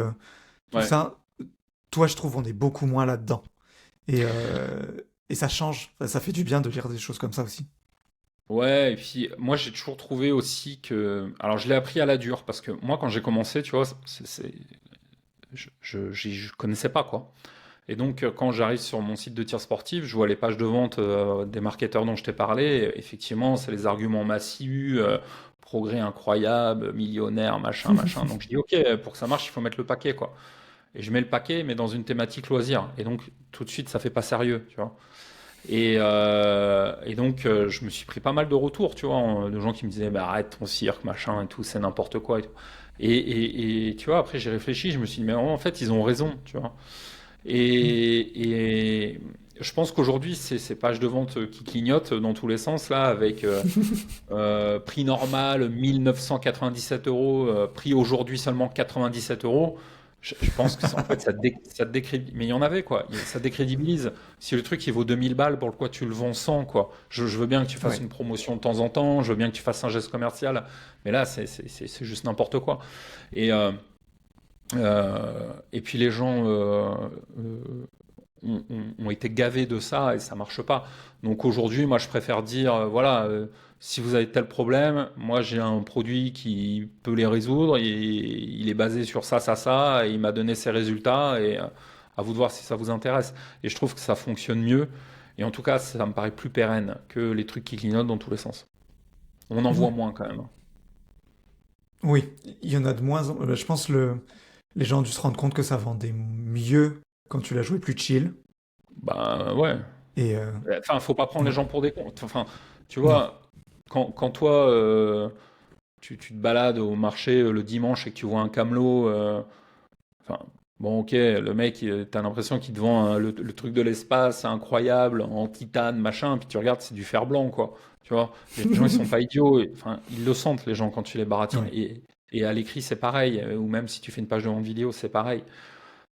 tout Ouais. ça. Toi, je trouve, on est beaucoup moins là-dedans. Et, euh, et ça change. Ça fait du bien de lire des choses comme ça aussi. Ouais, et puis moi j'ai toujours trouvé aussi que. Alors je l'ai appris à la dure, parce que moi quand j'ai commencé, tu vois, je connaissais pas quoi. Et donc, quand j'arrive sur mon site de tir sportif, je vois les pages de vente des marketeurs dont je t'ai parlé. Et effectivement, c'est les arguments massifs, progrès incroyable, millionnaire, machin, machin. Donc, je dis, OK, pour que ça marche, il faut mettre le paquet, quoi. Et je mets le paquet, mais dans une thématique loisir. Et donc, tout de suite, ça fait pas sérieux, tu vois. Et donc, je me suis pris pas mal de retours, tu vois, de gens qui me disaient, bah, arrête ton cirque, machin, et tout, c'est n'importe quoi. Et, tout. Et tu vois, après, j'ai réfléchi, je me suis dit, mais en fait, ils ont raison, tu vois. Et je pense qu'aujourd'hui, c'est ces pages de vente qui clignotent dans tous les sens, là, avec prix normal 1997 euros, prix aujourd'hui seulement 97 euros. Je pense que en fait, ça te décrédibilise. Mais il y en avait, quoi. Ça décrédibilise. Si le truc, il vaut 2000 balles, pourquoi tu le vends 100, quoi? Je veux bien que tu fasses Ouais. une promotion de temps en temps, je veux bien que tu fasses un geste commercial, mais là, c'est juste n'importe quoi. Et, et puis les gens ont été gavés de ça et ça marche pas. Donc aujourd'hui, moi, je préfère dire, voilà, si vous avez tel problème, moi j'ai un produit qui peut les résoudre et il est basé sur ça, ça, ça, et il m'a donné ses résultats et à vous de voir si ça vous intéresse. Et je trouve que ça fonctionne mieux. Et en tout cas, ça me paraît plus pérenne que les trucs qui clignotent dans tous les sens. On en voit Ouais. moins quand même. Oui, il y en a de moins en. Je pense les gens ont dû se rendre compte que ça vendait mieux quand tu l'as joué plus chill. Bah ouais. Et Enfin, faut pas prendre les ouais. gens pour des cons. Enfin, tu Non. vois, quand toi, tu te balades au marché le dimanche et que tu vois un camelot, enfin, bon, ok, le mec, t'as l'impression qu'il te vend le truc de l'espace, c'est incroyable, en titane, machin, puis tu regardes, c'est du fer blanc, quoi. Tu vois, les gens, ils sont pas idiots, enfin, ils le sentent, les gens, quand tu les baratines. Ouais. Et à l'écrit, c'est pareil, ou même si tu fais une page de vente vidéo, c'est pareil.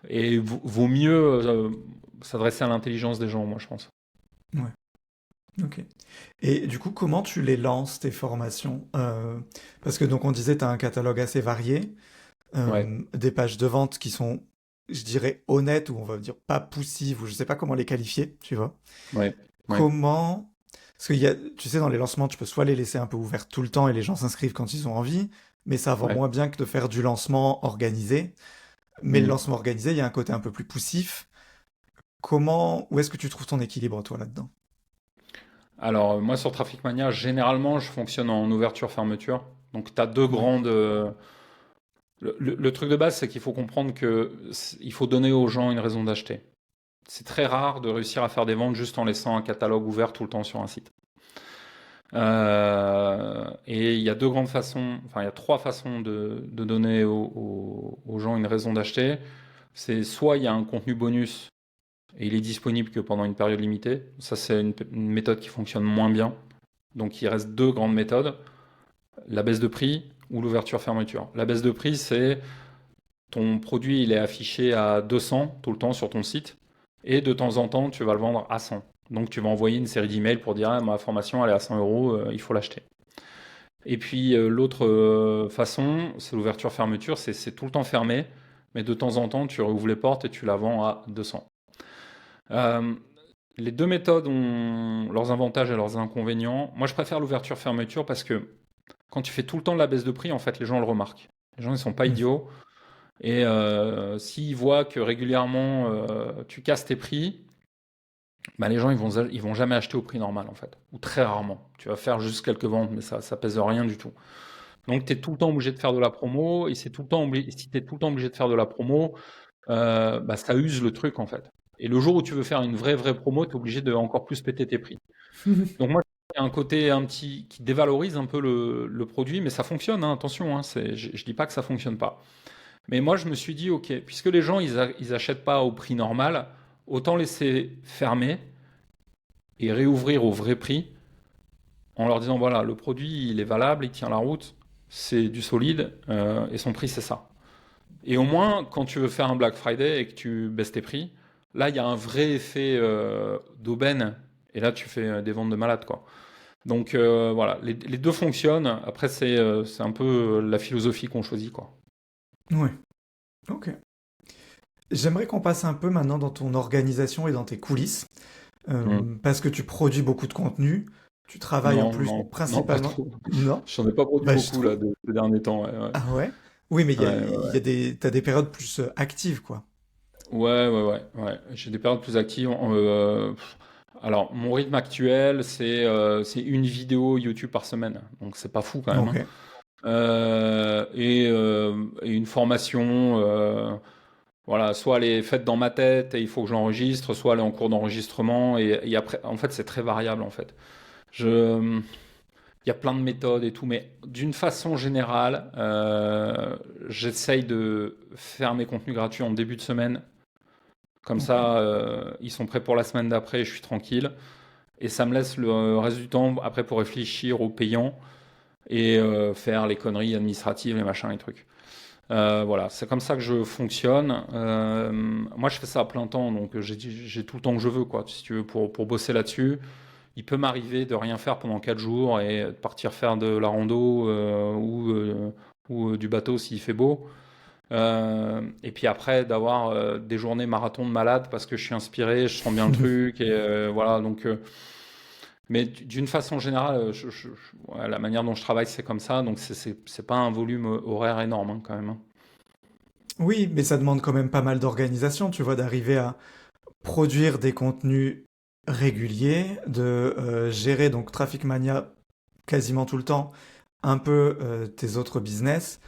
Et vaut mieux s'adresser à l'intelligence des gens, moi, je pense. Ouais. Ok. Et du coup, comment tu les lances, tes formations? Parce que donc on disait, tu as un catalogue assez varié, Ouais, des pages de vente qui sont, je dirais, honnêtes, ou on va dire pas poussives, ou je sais pas comment les qualifier, tu vois. ouais, ouais, Comment... Parce qu'il y a, tu sais, dans les lancements, tu peux soit les laisser un peu ouverts tout le temps et les gens s'inscrivent quand ils ont envie, mais ça vend ouais. moins bien que de faire du lancement organisé. Mais le Mm. lancement organisé, il y a un côté un peu plus poussif. Comment, où est-ce que tu trouves ton équilibre, toi, là-dedans? Alors, moi, sur Traffic Mania, généralement, je fonctionne en ouverture-fermeture. Donc, tu as deux Ouais. grandes. Le truc de base, c'est qu'il faut comprendre que il faut donner aux gens une raison d'acheter. C'est très rare de réussir à faire des ventes juste en laissant un catalogue ouvert tout le temps sur un site. Et il y a deux grandes façons, enfin il y a trois façons de donner aux gens une raison d'acheter. C'est soit il y a un contenu bonus et il est disponible que pendant une période limitée. Ça, c'est une méthode qui fonctionne moins bien. Donc il reste deux grandes méthodes, la baisse de prix ou l'ouverture-fermeture. La baisse de prix, c'est ton produit, il est affiché à 200 tout le temps sur ton site et de temps en temps, tu vas le vendre à 100. Donc tu vas envoyer une série d'emails pour dire ah, ma formation elle est à 100 euros, il faut l'acheter. Et puis l'autre façon, c'est l'ouverture-fermeture, c'est tout le temps fermé, mais de temps en temps, tu rouvres les portes et tu la vends à 200. Euh, les deux méthodes ont leurs avantages et leurs inconvénients. Moi, je préfère l'ouverture-fermeture parce que quand tu fais tout le temps de la baisse de prix, en fait, les gens le remarquent. Les gens, ils sont pas Mm. idiots. Et s'ils voient que régulièrement, tu casses tes prix, bah, les gens, ils vont jamais acheter au prix normal, en fait. Ou très rarement. Tu vas faire juste quelques ventes, mais ça pèse rien du tout. Donc, tu es tout le temps obligé de faire de la promo. Et c'est tout le temps si tu es tout le temps obligé de faire de la promo, bah, ça use le truc, en fait. Et le jour où tu veux faire une vraie promo, tu es obligé de encore plus péter tes prix. Donc, moi, il y a un côté un petit qui dévalorise un peu le produit, mais ça fonctionne, hein, attention, hein, je dis pas que ça fonctionne pas. Mais moi, je me suis dit, ok, puisque les gens, ils achètent pas au prix normal, autant laisser fermer et réouvrir au vrai prix en leur disant, voilà, le produit, il est valable, il tient la route, c'est du solide, et son prix, c'est ça. Et au moins, quand tu veux faire un Black Friday et que tu baisses tes prix, là, il y a un vrai effet d'aubaine, et là, tu fais des ventes de malade, quoi. Donc voilà, les deux fonctionnent. Après, c'est un peu la philosophie qu'on choisit, quoi. Ouais, ok. J'aimerais qu'on passe un peu maintenant dans ton organisation et dans tes coulisses, Hmm. parce que tu produis beaucoup de contenu, tu travailles en Non, plus non, non, pas principalement... trop. Non? J'en ai pas produit Bah, je beaucoup là trouve. ces derniers temps. Ouais, ouais. Ah ouais? Oui, mais Ouais, ouais, il y a ouais. t'as des périodes plus actives, quoi. Ouais, ouais, ouais, ouais. J'ai des périodes plus actives. Alors, mon rythme actuel, c'est une vidéo YouTube par semaine. Donc, c'est pas fou quand même, Ok. hein. Et une formation, voilà, soit elle est faite dans ma tête et il faut que je l'enregistre, soit elle est en cours d'enregistrement. Et après, en fait, c'est très variable en fait. Je, Il y a plein de méthodes et tout, mais d'une façon générale, j'essaye de faire mes contenus gratuits en début de semaine. Comme Ok. ça, ils sont prêts pour la semaine d'après, je suis tranquille. Et ça me laisse le reste du temps après pour réfléchir aux payants et faire les conneries administratives, les machins, les trucs. Voilà, c'est comme ça que je fonctionne. Moi, je fais ça à plein temps, donc j'ai tout le temps que je veux, quoi, si tu veux, pour bosser là-dessus. Il peut m'arriver de rien faire pendant 4 jours et de partir faire de la rando ou du bateau s'il fait beau. Et puis après, d'avoir des journées marathon de malade parce que je suis inspiré, je sens bien le truc. Et voilà, donc, mais d'une façon générale, ouais, la manière dont je travaille, c'est comme ça. Donc, c'est pas un volume horaire énorme, hein, quand même, hein. Oui, mais ça demande quand même pas mal d'organisation, tu vois, d'arriver à produire des contenus réguliers, de gérer donc Traffic Mania quasiment tout le temps, un peu tes autres business.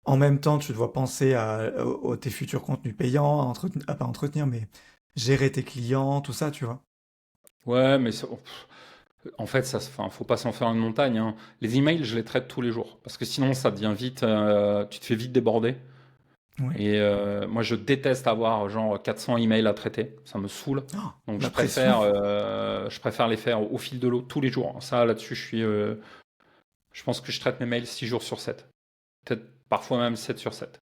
En même temps, tu dois penser à tes futurs contenus payants, à pas entretenir, mais gérer tes clients, tout ça, tu vois. Ouais, mais en fait, enfin, faut pas s'en faire une montagne, hein. Les emails, je les traite tous les jours parce que sinon, ça devient vite, tu te fais vite déborder. Oui. Et moi, je déteste avoir genre 400 emails à traiter. Ça me saoule. Oh, Donc, la pression. je préfère les faire au fil de l'eau tous les jours. Ça, là-dessus, je pense que je traite mes mails 6 jours sur 7. Peut-être parfois même 7 sur 7.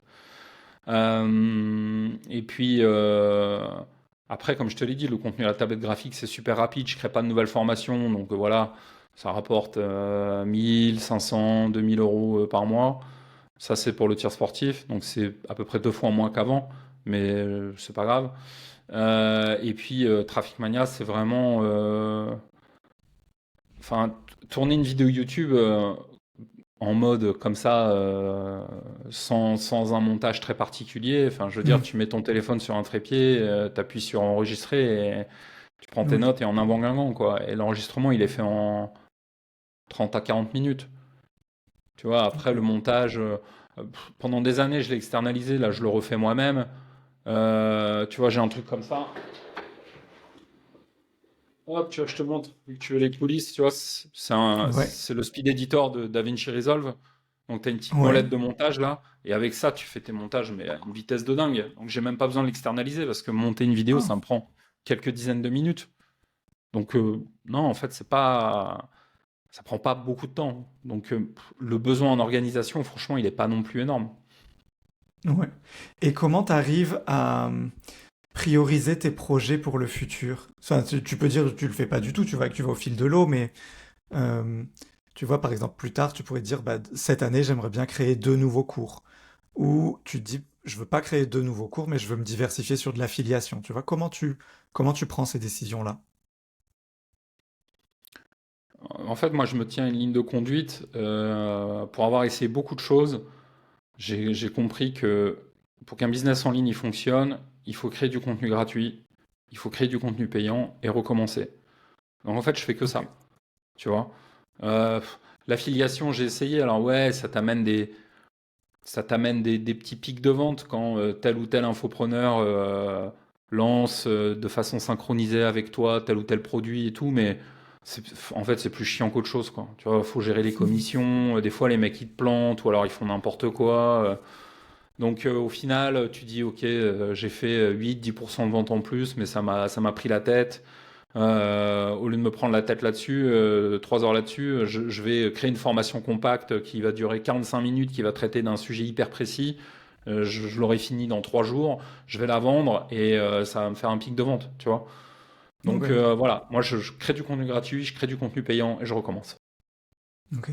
Et puis, après, comme je te l'ai dit, le contenu à la tablette graphique, c'est super rapide. Je crée pas de nouvelles formations. Donc, voilà, ça rapporte 1500, 2000 euros par mois. Ça, c'est pour le tir sportif, donc c'est à peu près 2 fois moins qu'avant, mais c'est pas grave. Et puis, Traffic Mania, c'est vraiment. Enfin, tourner une vidéo YouTube en mode comme ça, sans un montage très particulier. Enfin, je veux dire, Hmm. tu mets ton téléphone sur un trépied, tu appuies sur enregistrer et tu prends tes Oui. notes et en un bon guingamp, quoi. Et l'enregistrement, il est fait en 30 à 40 minutes. Tu vois, après Ok. le montage, pendant des années, je l'ai externalisé, là, je le refais moi-même. Tu vois, j'ai un truc comme ça. Hop, tu vois, je te montre. Vu que tu veux les coulisses, tu vois, Ouais, c'est le speed editor de DaVinci Resolve. Donc, tu as une petite ouais. molette de montage là. Et avec ça, tu fais tes montages, mais à une vitesse de dingue. Donc, j'ai même pas besoin de l'externaliser parce que monter une vidéo, Ah, ça me prend quelques dizaines de minutes. Donc, non, en fait, ça prend pas beaucoup de temps. Donc, le besoin en organisation, franchement, il est pas non plus énorme. ouais. Et comment tu arrives à prioriser tes projets pour le futur? Enfin, tu peux dire que tu le fais pas du tout, tu vas au fil de l'eau, mais euh, tu vois, par exemple, plus tard, tu pourrais te dire, bah, cette année, j'aimerais bien créer 2 nouveaux cours. Ou tu te dis, je veux pas créer 2 nouveaux cours, mais je veux me diversifier sur de l'affiliation. Tu vois, comment tu prends ces décisions-là? En fait, moi, je me tiens une ligne de conduite. Pour avoir essayé beaucoup de choses, j'ai compris que pour qu'un business en ligne il fonctionne, il faut créer du contenu gratuit, il faut créer du contenu payant et recommencer. Donc en fait, je fais que Ok. ça, tu vois. Euh, L'affiliation, j'ai essayé. Alors ouais, ça t'amène des petits pics de vente quand tel ou tel infopreneur lance de façon synchronisée avec toi tel ou tel produit et tout, mais en fait c'est plus chiant qu'autre chose, quoi. Tu vois, faut gérer les commissions, des fois les mecs ils te plantent ou alors ils font n'importe quoi. Donc au final, tu dis ok, j'ai fait 8-10% de vente en plus, mais ça m'a pris la tête. Au lieu de me prendre la tête là-dessus, 3 heures là-dessus, je vais créer une formation compacte qui va durer 45 minutes, qui va traiter d'un sujet hyper précis. Je l'aurai fini dans 3 jours, je vais la vendre et ça va me faire un pic de vente, tu vois. Donc Ouais. voilà, moi je crée du contenu gratuit, je crée du contenu payant et je recommence. Ok.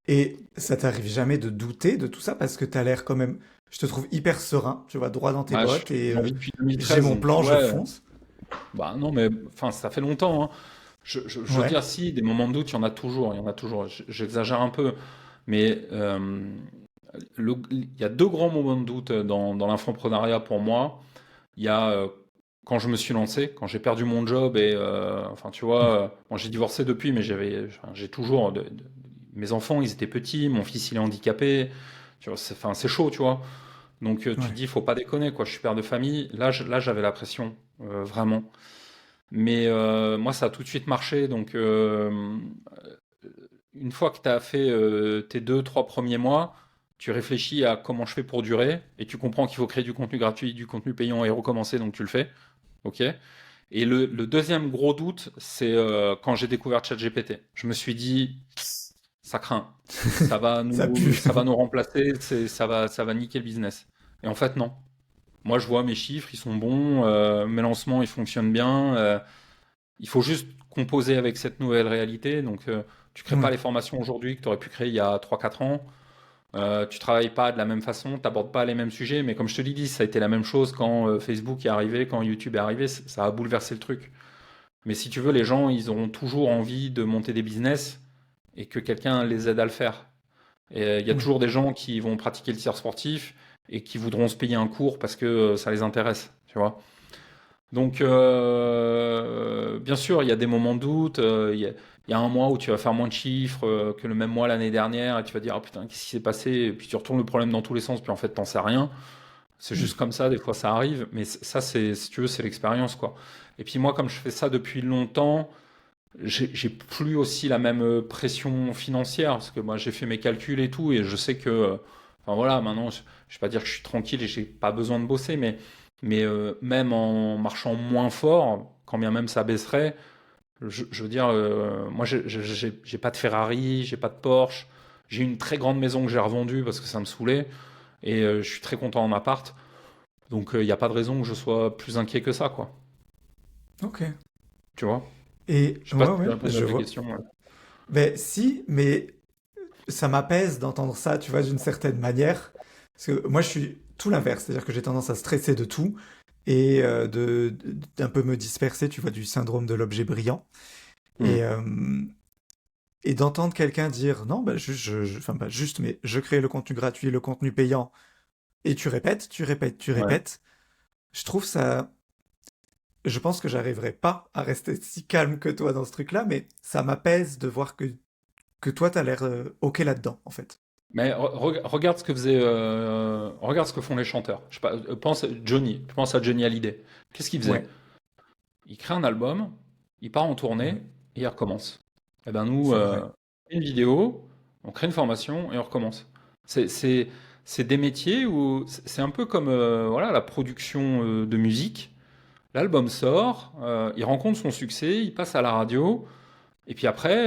Et ça t'arrive jamais de douter de tout ça parce que t'as l'air quand même, je te trouve hyper serein, tu vas droit dans tes Bah, bottes et j'en vis depuis j'ai 2013, mon donc plan, je ouais, fonce. bah non, mais enfin ça fait longtemps, hein. Je veux Ouais, dire, si, des moments de doute, il y en a toujours, il y en a toujours. J'exagère un peu, mais il y a deux grands moments de doute dans l'infoprenariat pour moi. Il y a quand je me suis lancé, quand j'ai perdu mon job et enfin tu vois, bon, j'ai divorcé depuis, mais enfin, j'ai toujours mes enfants, ils étaient petits, mon fils il est handicapé, tu vois, enfin c'est chaud, tu vois. Donc tu te ouais, dis, faut pas déconner quoi. Je suis père de famille. Là, là j'avais la pression, vraiment. Mais moi, ça a tout de suite marché. Donc, une fois que tu as fait tes 2, 3 premiers mois, tu réfléchis à comment je fais pour durer et tu comprends qu'il faut créer du contenu gratuit, du contenu payant et recommencer. Donc, tu le fais. OK. Et le deuxième gros doute, c'est quand j'ai découvert ChatGPT. Je me suis dit, ça craint. ça pue. Ça va nous remplacer. Ça va niquer le business. Et en fait, non. Moi, je vois mes chiffres, ils sont bons. Mes lancements, ils fonctionnent bien. Il faut juste composer avec cette nouvelle réalité. Donc, tu crées pas Ouais, les formations aujourd'hui que tu aurais pu créer il y a 3, 4 ans. Tu travailles pas de la même façon, tu n'abordes pas les mêmes sujets. Mais comme je te l'ai dit, ça a été la même chose quand Facebook est arrivé, quand YouTube est arrivé. Ça a bouleversé le truc. Mais si tu veux, les gens, ils auront toujours envie de monter des business et que quelqu'un les aide à le faire. Et il y a oui, toujours des gens qui vont pratiquer le tir sportif et qui voudront se payer un cours parce que ça les intéresse, tu vois. Donc, bien sûr, il y a des moments de doute. Il y a un mois où tu vas faire moins de chiffres que le même mois l'année dernière et tu vas dire, ah putain, qu'est-ce qui s'est passé? Et puis tu retournes le problème dans tous les sens, puis en fait, t'en sais rien. C'est oui, juste comme ça, des fois ça arrive, mais ça, si tu veux, c'est l'expérience, quoi. Et puis moi, comme je fais ça depuis longtemps, j'ai plus aussi la même pression financière, parce que moi, j'ai fait mes calculs et tout, et je sais que, enfin voilà, maintenant, je vais pas dire que je suis tranquille et j'ai pas besoin de bosser, mais même en marchant moins fort, quand bien même ça baisserait, je veux dire, moi, j'ai pas de Ferrari, j'ai pas de Porsche, j'ai une très grande maison que j'ai revendue parce que ça me saoulait, et je suis très content en appart, donc il n'y a pas de raison que je sois plus inquiet que ça, quoi. ok. Tu vois? Et Je sais pas ouais, si tu ouais, as répondu à je ta vois. question. Ouais. Ben si, mais ça m'apaise d'entendre ça, tu vois, d'une certaine manière. Parce que moi, je suis tout l'inverse, c'est-à-dire que j'ai tendance à stresser de tout et d'un peu me disperser, tu vois, du syndrome de l'objet brillant. Hmm. Et, d'entendre quelqu'un dire non, bah, enfin, pas juste, mais je crée le contenu gratuit, le contenu payant, et tu répètes, tu répètes, tu Ouais. répètes. Je trouve ça. Je pense que j'arriverai pas à rester si calme que toi dans ce truc-là, mais ça m'apaise de voir que toi, t'as l'air OK là-dedans, en fait. Mais regarde ce que regarde ce que font les chanteurs. Je sais pas, pense à Johnny Hallyday. Qu'est-ce qu'il faisait? Ouais. Il crée un album, il part en tournée Ouais, et il recommence. Eh ben nous, c'est vrai. une vidéo, on crée une formation et on recommence. C'est c'est- c'est des métiers où c'est un peu comme voilà, la production de musique. L'album sort, il rencontre son succès, il passe à la radio. Et puis après,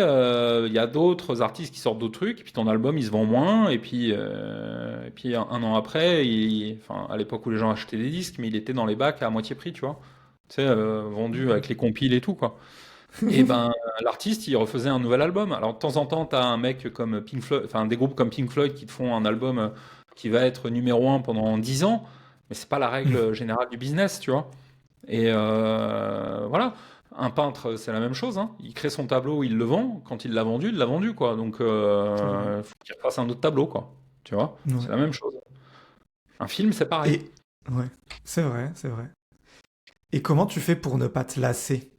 il y a d'autres artistes qui sortent d'autres trucs, et puis ton album il se vend moins, et puis un an après, enfin, à l'époque où les gens achetaient des disques, mais il était dans les bacs à moitié prix, tu vois. Tu sais, vendu avec les compiles et tout, quoi. Et ben, l'artiste, il refaisait un nouvel album. Alors, de temps en temps, t'as un mec comme Pink Floyd, enfin, des groupes comme Pink Floyd qui te font un album qui va être numéro un pendant 10 ans, mais c'est pas la règle générale du business, tu vois. Et voilà, un peintre, c'est la même chose, hein. Il crée son tableau, il le vend. Quand il l'a vendu, quoi. Donc, C'est vrai. faut qu'il refasse un autre tableau, quoi. Tu vois, c'est Ouais. la même chose. Un film, c'est pareil. Et ouais, c'est vrai, c'est vrai. Et comment tu fais pour ne pas te lasser,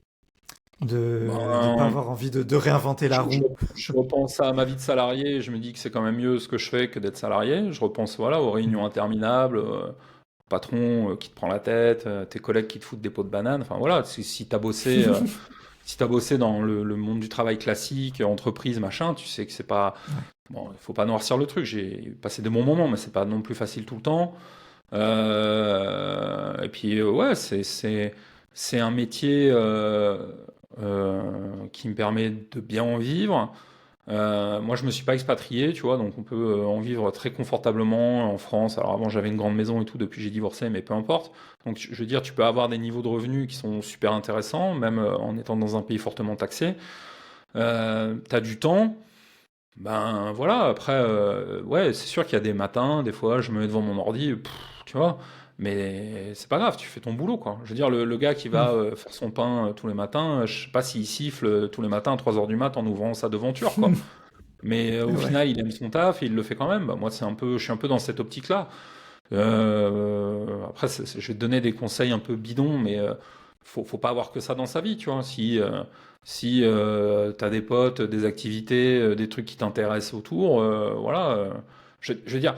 de pas Ben, avoir envie de réinventer la je, je- roue? je repense à ma vie de salarié, et je me dis que c'est quand même mieux ce que je fais que d'être salarié. Je repense, voilà, aux réunions interminables, au patron qui te prend la tête, tes collègues qui te foutent des pots de banane. Enfin voilà, si t'as bossé. Si tu as bossé dans le monde du travail classique, entreprise, machin, tu sais que c'est pas. Ouais. Bon, il faut pas noircir le truc. J'ai passé des bons moments, mais c'est pas non plus facile tout le temps. Et puis, ouais, c'est un métier qui me permet de bien en vivre. Moi, je me suis pas expatrié, tu vois, donc on peut en vivre très confortablement en France. Alors avant, j'avais une grande maison et tout, depuis j'ai divorcé, mais peu importe. Donc, je veux dire, tu peux avoir des niveaux de revenus qui sont super intéressants, même en étant dans un pays fortement taxé. T'as du temps, ben voilà. Après, ouais, c'est sûr qu'il y a des matins, des fois, je me mets devant mon ordi, tu vois. Mais c'est pas grave, tu fais ton boulot, quoi. Je veux dire, le gars qui va faire son pain tous les matins, je sais pas s'il siffle tous les matins à 3 heures du mat en ouvrant sa devanture, quoi. Mais C'est au vrai. final, il aime son taf et il le fait quand même. Bah, moi, je suis un peu dans cette optique-là. Après, je vais te donner des conseils un peu bidons, mais faut pas avoir que ça dans sa vie, tu vois. Si t'as des potes, des activités, des trucs qui t'intéressent autour, voilà. Je veux dire,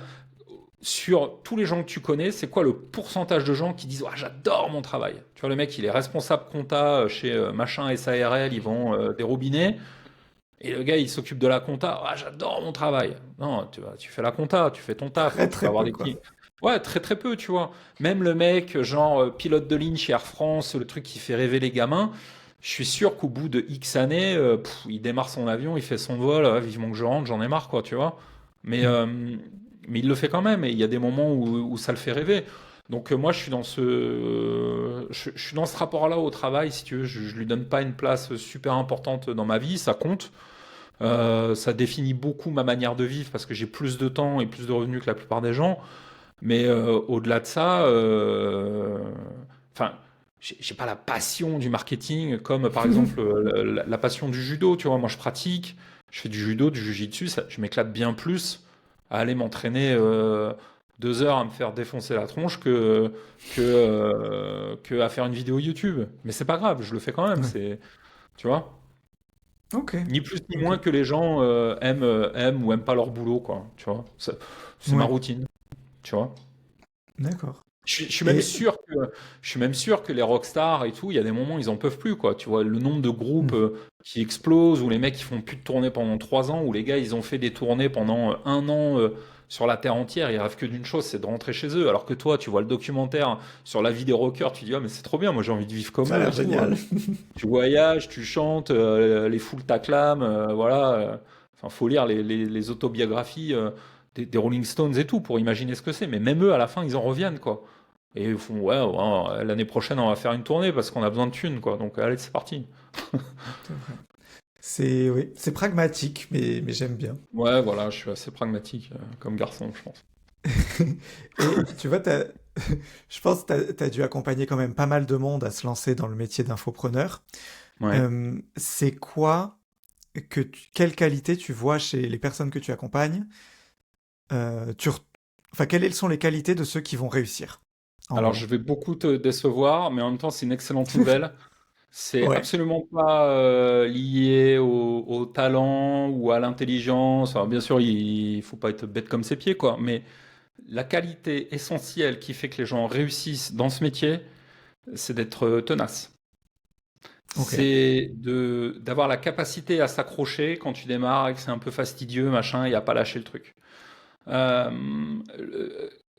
sur tous les gens que tu connais, c'est quoi le pourcentage de gens qui disent ah, j'adore mon travail? Tu vois, le mec, il est responsable compta chez machin SARL, ils vendent des robinets. Et le gars, il s'occupe de la compta. Ah, j'adore mon travail. Non, tu fais la compta, tu fais ton taf. Très Tu peux très avoir peu, des quoi. clients. Ouais, très très peu, tu vois. Même le mec, genre pilote de ligne chez Air France, le truc qui fait rêver les gamins, je suis sûr qu'au bout de X années, il démarre son avion, il fait son vol, vivement que je rentre, j'en ai marre, quoi, tu vois. Mais, Mm. euh, mais il le fait quand même, et il y a des moments où ça le fait rêver. Donc moi, je suis dans ce rapport-là au travail, si tu veux. Je lui donne pas une place super importante dans ma vie, ça compte. Ça définit beaucoup ma manière de vivre parce que j'ai plus de temps et plus de revenus que la plupart des gens. Mais au-delà de ça, enfin, j'ai pas la passion du marketing comme par exemple la passion du judo. Tu vois, moi je pratique, je fais du judo, du jujitsu, je m'éclate bien plus à aller m'entraîner 2 heures à me faire défoncer la tronche que à faire une vidéo YouTube. Mais c'est pas grave, je le fais quand même. Ouais. Tu vois. Ok, Ni plus ni ok. moins que les gens aiment ou aiment pas leur boulot, quoi. Tu vois, c'est ma Ouais, routine, tu vois. d'accord. Je suis même Et sûr que les rockstars et tout, il y a des moments ils en peuvent plus, quoi. Tu vois, le nombre de groupes qui explosent, où les mecs ils font plus de tournées pendant 3 ans, où les gars ils ont fait des tournées pendant un an sur la terre entière, ils rêvent que d'une chose, c'est de rentrer chez eux. Alors que toi, tu vois le documentaire sur la vie des rockers, tu dis ah mais c'est trop bien, moi j'ai envie de vivre comme ça a eux l'air et tout. génial. Tu voyages, tu chantes, les foules t'acclament, voilà. Enfin, faut lire les autobiographies des Rolling Stones et tout pour imaginer ce que c'est. Mais même eux, à la fin, ils en reviennent, quoi. Et ils font, ouais, ouais, l'année prochaine, on va faire une tournée parce qu'on a besoin de thunes, quoi. Donc, allez, c'est parti. C'est vrai. C'est oui, c'est pragmatique, mais j'aime bien. Ouais, voilà, je suis assez pragmatique comme garçon, je pense. Et tu vois, je pense que tu as dû accompagner quand même pas mal de monde à se lancer dans le métier d'infopreneur. Ouais. C'est quoi quelle qualité tu vois chez les personnes que tu accompagnes? Enfin, quelles sont les qualités de ceux qui vont réussir, en Alors, gros? je vais beaucoup te décevoir, mais en même temps, c'est une excellente nouvelle. C'est Ouais. absolument pas lié au talent ou à l'intelligence. Alors, bien sûr, il faut pas être bête comme ses pieds, quoi. Mais la qualité essentielle qui fait que les gens réussissent dans ce métier, c'est d'être tenace. Ok. D'avoir la capacité à s'accrocher quand tu démarres et que c'est un peu fastidieux, machin, et à pas lâcher le truc. Euh,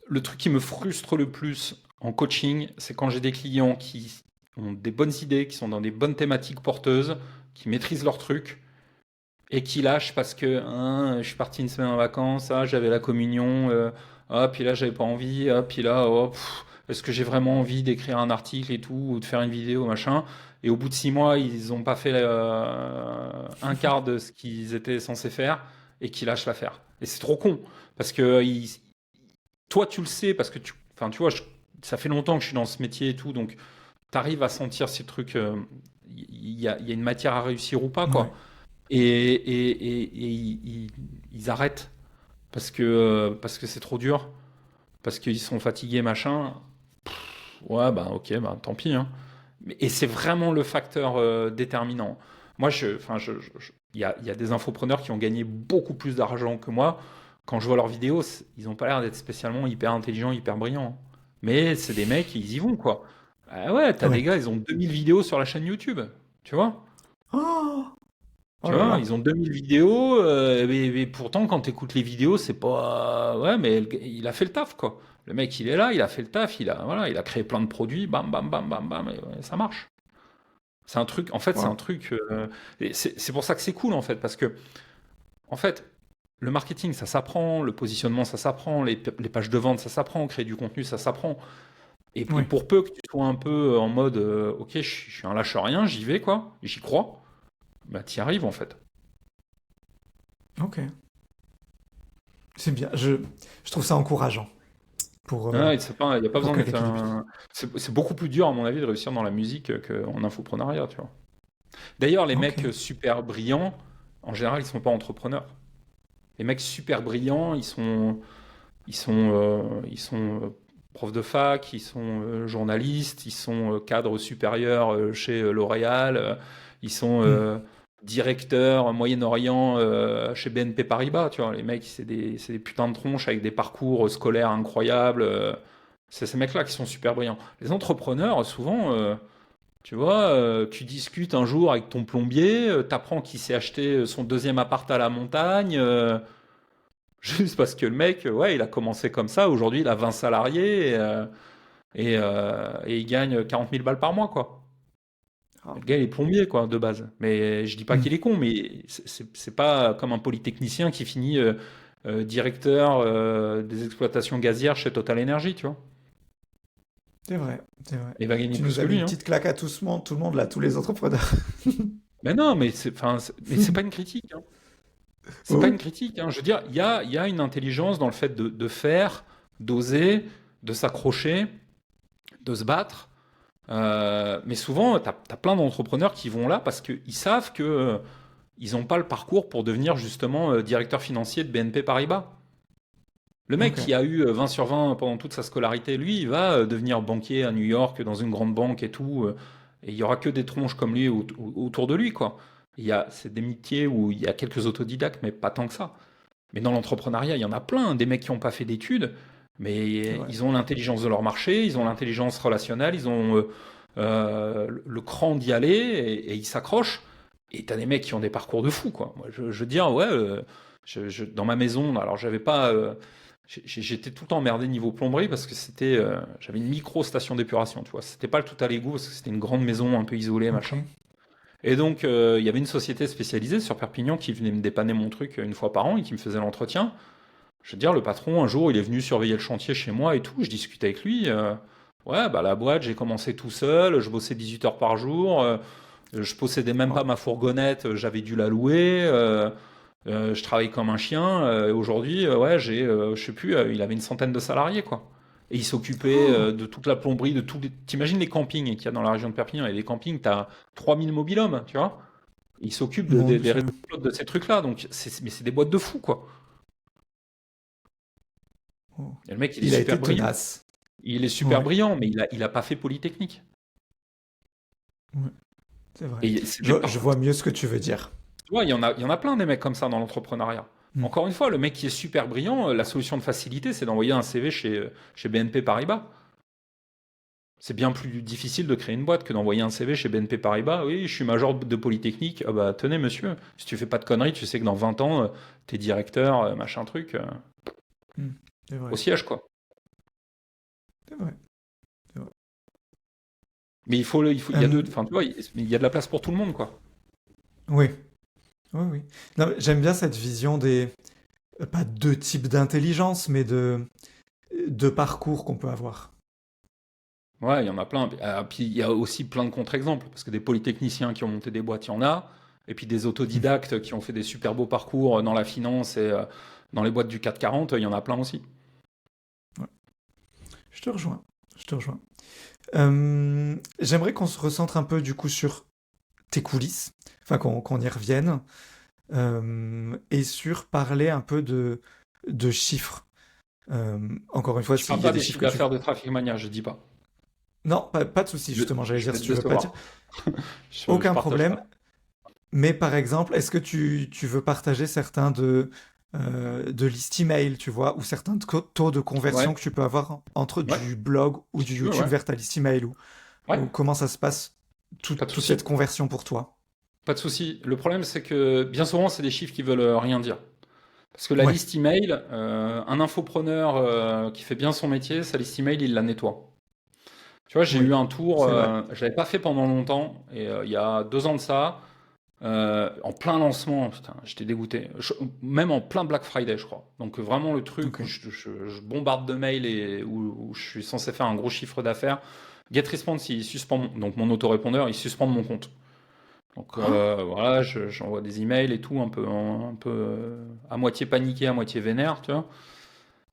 le truc qui me frustre le plus en coaching, c'est quand j'ai des clients qui ont des bonnes idées, qui sont dans des bonnes thématiques porteuses, qui maîtrisent leur truc et qui lâchent parce que hein, je suis parti une semaine en vacances, ah, j'avais la communion, ah, puis là j'avais pas envie, ah, puis là, oh, est-ce que j'ai vraiment envie d'écrire un article et tout, ou de faire une vidéo, machin. Et au bout de 6 mois, ils n'ont pas fait un quart de ce qu'ils étaient censés faire et qui lâchent l'affaire. Et c'est trop con parce que toi tu le sais parce que enfin tu vois, ça fait longtemps que je suis dans ce métier et tout, donc tu arrives à sentir ces trucs. Il y a une matière à réussir ou pas Ouais. quoi. Et ils arrêtent parce que c'est trop dur, parce qu'ils sont fatigués, machin. Ouais, bah ok, bah tant pis, hein. Et c'est vraiment le facteur déterminant. Moi, enfin, il y a des infopreneurs qui ont gagné beaucoup plus d'argent que moi. Quand je vois leurs vidéos, ils n'ont pas l'air d'être spécialement hyper intelligents, hyper brillants. Mais c'est des mecs, ils y vont, quoi. Ah ouais, t'as des Ouais. gars, ils ont 2000 vidéos sur la chaîne YouTube. Tu vois? Oh, oh Tu là vois, là. ils ont 2000 vidéos, mais pourtant, quand tu écoutes les vidéos, c'est pas. Ouais, mais il a fait le taf, quoi. Le mec, il est là, il a fait le taf, voilà, il a créé plein de produits, bam, bam, bam, bam, bam, et ouais, ça marche. C'est un truc, en fait, c'est un Wow. truc. Et c'est pour ça que c'est cool, en fait, parce que, en fait, le marketing, ça s'apprend, le positionnement, ça s'apprend, les pages de vente, ça s'apprend, créer du contenu, ça s'apprend. Et Ouais. pour peu que tu sois un peu en mode, ok, je suis un lâche-rien, j'y vais, quoi, j'y crois, bah, t'y arrives, en fait. Ok. C'est bien. Je trouve ça encourageant pour, Ah, c'est pas, il n'y a pas pour besoin quelqu'un d'être qui débute. un. C'est beaucoup plus dur, à mon avis, de réussir dans la musique qu'en infoprenariat, tu vois. D'ailleurs, les Ok. mecs super brillants, en général, ils sont pas entrepreneurs. Les mecs super brillants, ils sont profs de fac, ils sont journalistes, ils sont cadres supérieurs chez L'Oréal, ils sont Hmm. directeurs Moyen-Orient chez BNP Paribas, tu vois. Les mecs, c'est des putains de tronches avec des parcours scolaires incroyables. C'est ces mecs-là qui sont super brillants. Les entrepreneurs, souvent, tu vois, tu discutes un jour avec ton plombier, t'apprends qu'il s'est acheté son deuxième appart à la montagne. Juste parce que le mec, ouais, il a commencé comme ça. Aujourd'hui, il a 20 salariés et il gagne 40 000 balles par mois, quoi. Ah. Le gars, il est plombier, quoi, de base. Mais je dis pas Hmm. qu'il est con, mais c'est pas comme un polytechnicien qui finit directeur des exploitations gazières chez Total Energy, tu vois. C'est vrai. C'est vrai. Il va gagner Tu plus nous as que mis lui, une hein. petite claque à tout le monde là, tous les entrepreneurs. Mais non, mais c'est pas une critique, hein. C'est pas Oui. une critique, hein. Je veux dire, il y a une intelligence dans le fait de faire, d'oser, de s'accrocher, de se battre. Mais souvent, tu as plein d'entrepreneurs qui vont là parce qu'ils savent que ils n'ont pas le parcours pour devenir justement directeur financier de BNP Paribas. Le mec Ok. qui a eu 20 sur 20 pendant toute sa scolarité, lui, il va devenir banquier à New York dans une grande banque et tout. Et il y aura que des tronches comme lui autour de lui, quoi. C'est des métiers où il y a quelques autodidactes, mais pas tant que ça. Mais dans l'entrepreneuriat, il y en a plein, des mecs qui n'ont pas fait d'études, C'est mais vrai. ils ont l'intelligence de leur marché, ils ont l'intelligence relationnelle, ils ont le cran d'y aller et ils s'accrochent. Et t'as des mecs qui ont des parcours de fou, quoi. Moi, je veux dire, ouais, dans ma maison, alors j'avais pas, j'étais tout le temps emmerdé niveau plomberie parce que j'avais une micro station d'épuration, tu vois. C'était pas le tout à l'égout parce que c'était une grande maison un peu isolée, Ok. machin. Et donc, il y avait une société spécialisée sur Perpignan qui venait me dépanner mon truc une fois par an et qui me faisait l'entretien. Je veux dire, le patron, un jour, il est venu surveiller le chantier chez moi et tout. Je discutais avec lui. Ouais, bah la boîte, j'ai commencé tout seul. Je bossais 18 heures par jour. Je possédais même pas Wow. ma fourgonnette. J'avais dû la louer. Je travaille comme un chien. Et aujourd'hui, ouais, je sais plus, il avait une centaine de salariés, quoi. Et il s'occupait Oh, de toute la plomberie, de tous les. T'imagines les campings qu'il y a dans la région de Perpignan? Il y a des campings, t'as 3000 mobilhomes, tu vois. Il s'occupe mon des réseaux Dieu. de flotte de ces trucs-là. Donc, mais c'est des boîtes de fous, quoi. Oh. Et le mec, il est Il a super été brillant. tenace. Il est super Ouais. brillant, mais il a pas fait Polytechnique. Ouais. C'est vrai. Et c'est des Je parcours. vois mieux ce que tu veux dire. Tu vois, il y en a plein des mecs comme ça dans l'entrepreneuriat. Hmm. Encore une fois, le mec qui est super brillant, la solution de facilité, c'est d'envoyer un CV chez BNP Paribas. C'est bien plus difficile de créer une boîte que d'envoyer un CV chez BNP Paribas. Oui, je suis major de Polytechnique. Ah bah, tenez, monsieur, si tu fais pas de conneries, tu sais que dans 20 ans, t'es directeur, machin truc, Hmm. C'est au vrai. siège, quoi. C'est vrai. C'est vrai. Mais il y a Euh, enfin, tu vois, il y a de la place pour tout le monde, quoi. oui. Oui, oui. Non, mais j'aime bien cette vision des, pas deux types d'intelligence, mais de parcours qu'on peut avoir. Ouais, il y en a plein. Puis il y a aussi plein de contre-exemples, parce que des polytechniciens qui ont monté des boîtes, il y en a. Et puis des Hmm. autodidactes qui ont fait des super beaux parcours dans la finance et dans les boîtes du 440, il y en a plein aussi. Ouais. Je te rejoins. Je te rejoins. J'aimerais qu'on se recentre un peu du coup sur tes coulisses, enfin qu'on y revienne, et sur parler un peu de chiffres. Encore une fois, Je parle s'il y a pas des des chiffres chiffres que tu... d'affaires de Traffic Mania, je dis pas. Non, pas de souci, justement, j'allais Je dire vais si te tu veux pas dire. décevoir. Je Aucun partage problème. pas. Mais par exemple, est-ce que tu veux partager certains de list email, tu vois, ou certains taux de conversion Ouais, que tu peux avoir entre ouais, du blog ou si du tu veux, YouTube ouais. vers ta list email, Ouais, ou comment ça se passe, pas de toute cette souci. conversion pour toi? Pas de souci. Le problème, c'est que bien souvent, c'est des chiffres qui veulent rien dire. Parce que la Ouais, liste email, un infopreneur qui fait bien son métier, sa liste email, il la nettoie. Tu vois, j'ai oui, eu un tour, c'est vrai. je l'avais pas fait pendant longtemps, et il y a 2 ans de ça, en plein lancement, putain, j'étais dégoûté. Même en plein Black Friday, je crois. Donc vraiment le truc Ok. où je bombarde de mails et où je suis censé faire un gros chiffre d'affaires. GetResponse, il suspend donc mon autorépondeur, il suspend mon compte. Donc Ah, voilà, j'envoie des emails et tout, un peu à moitié paniqué, à moitié vénère, tu vois.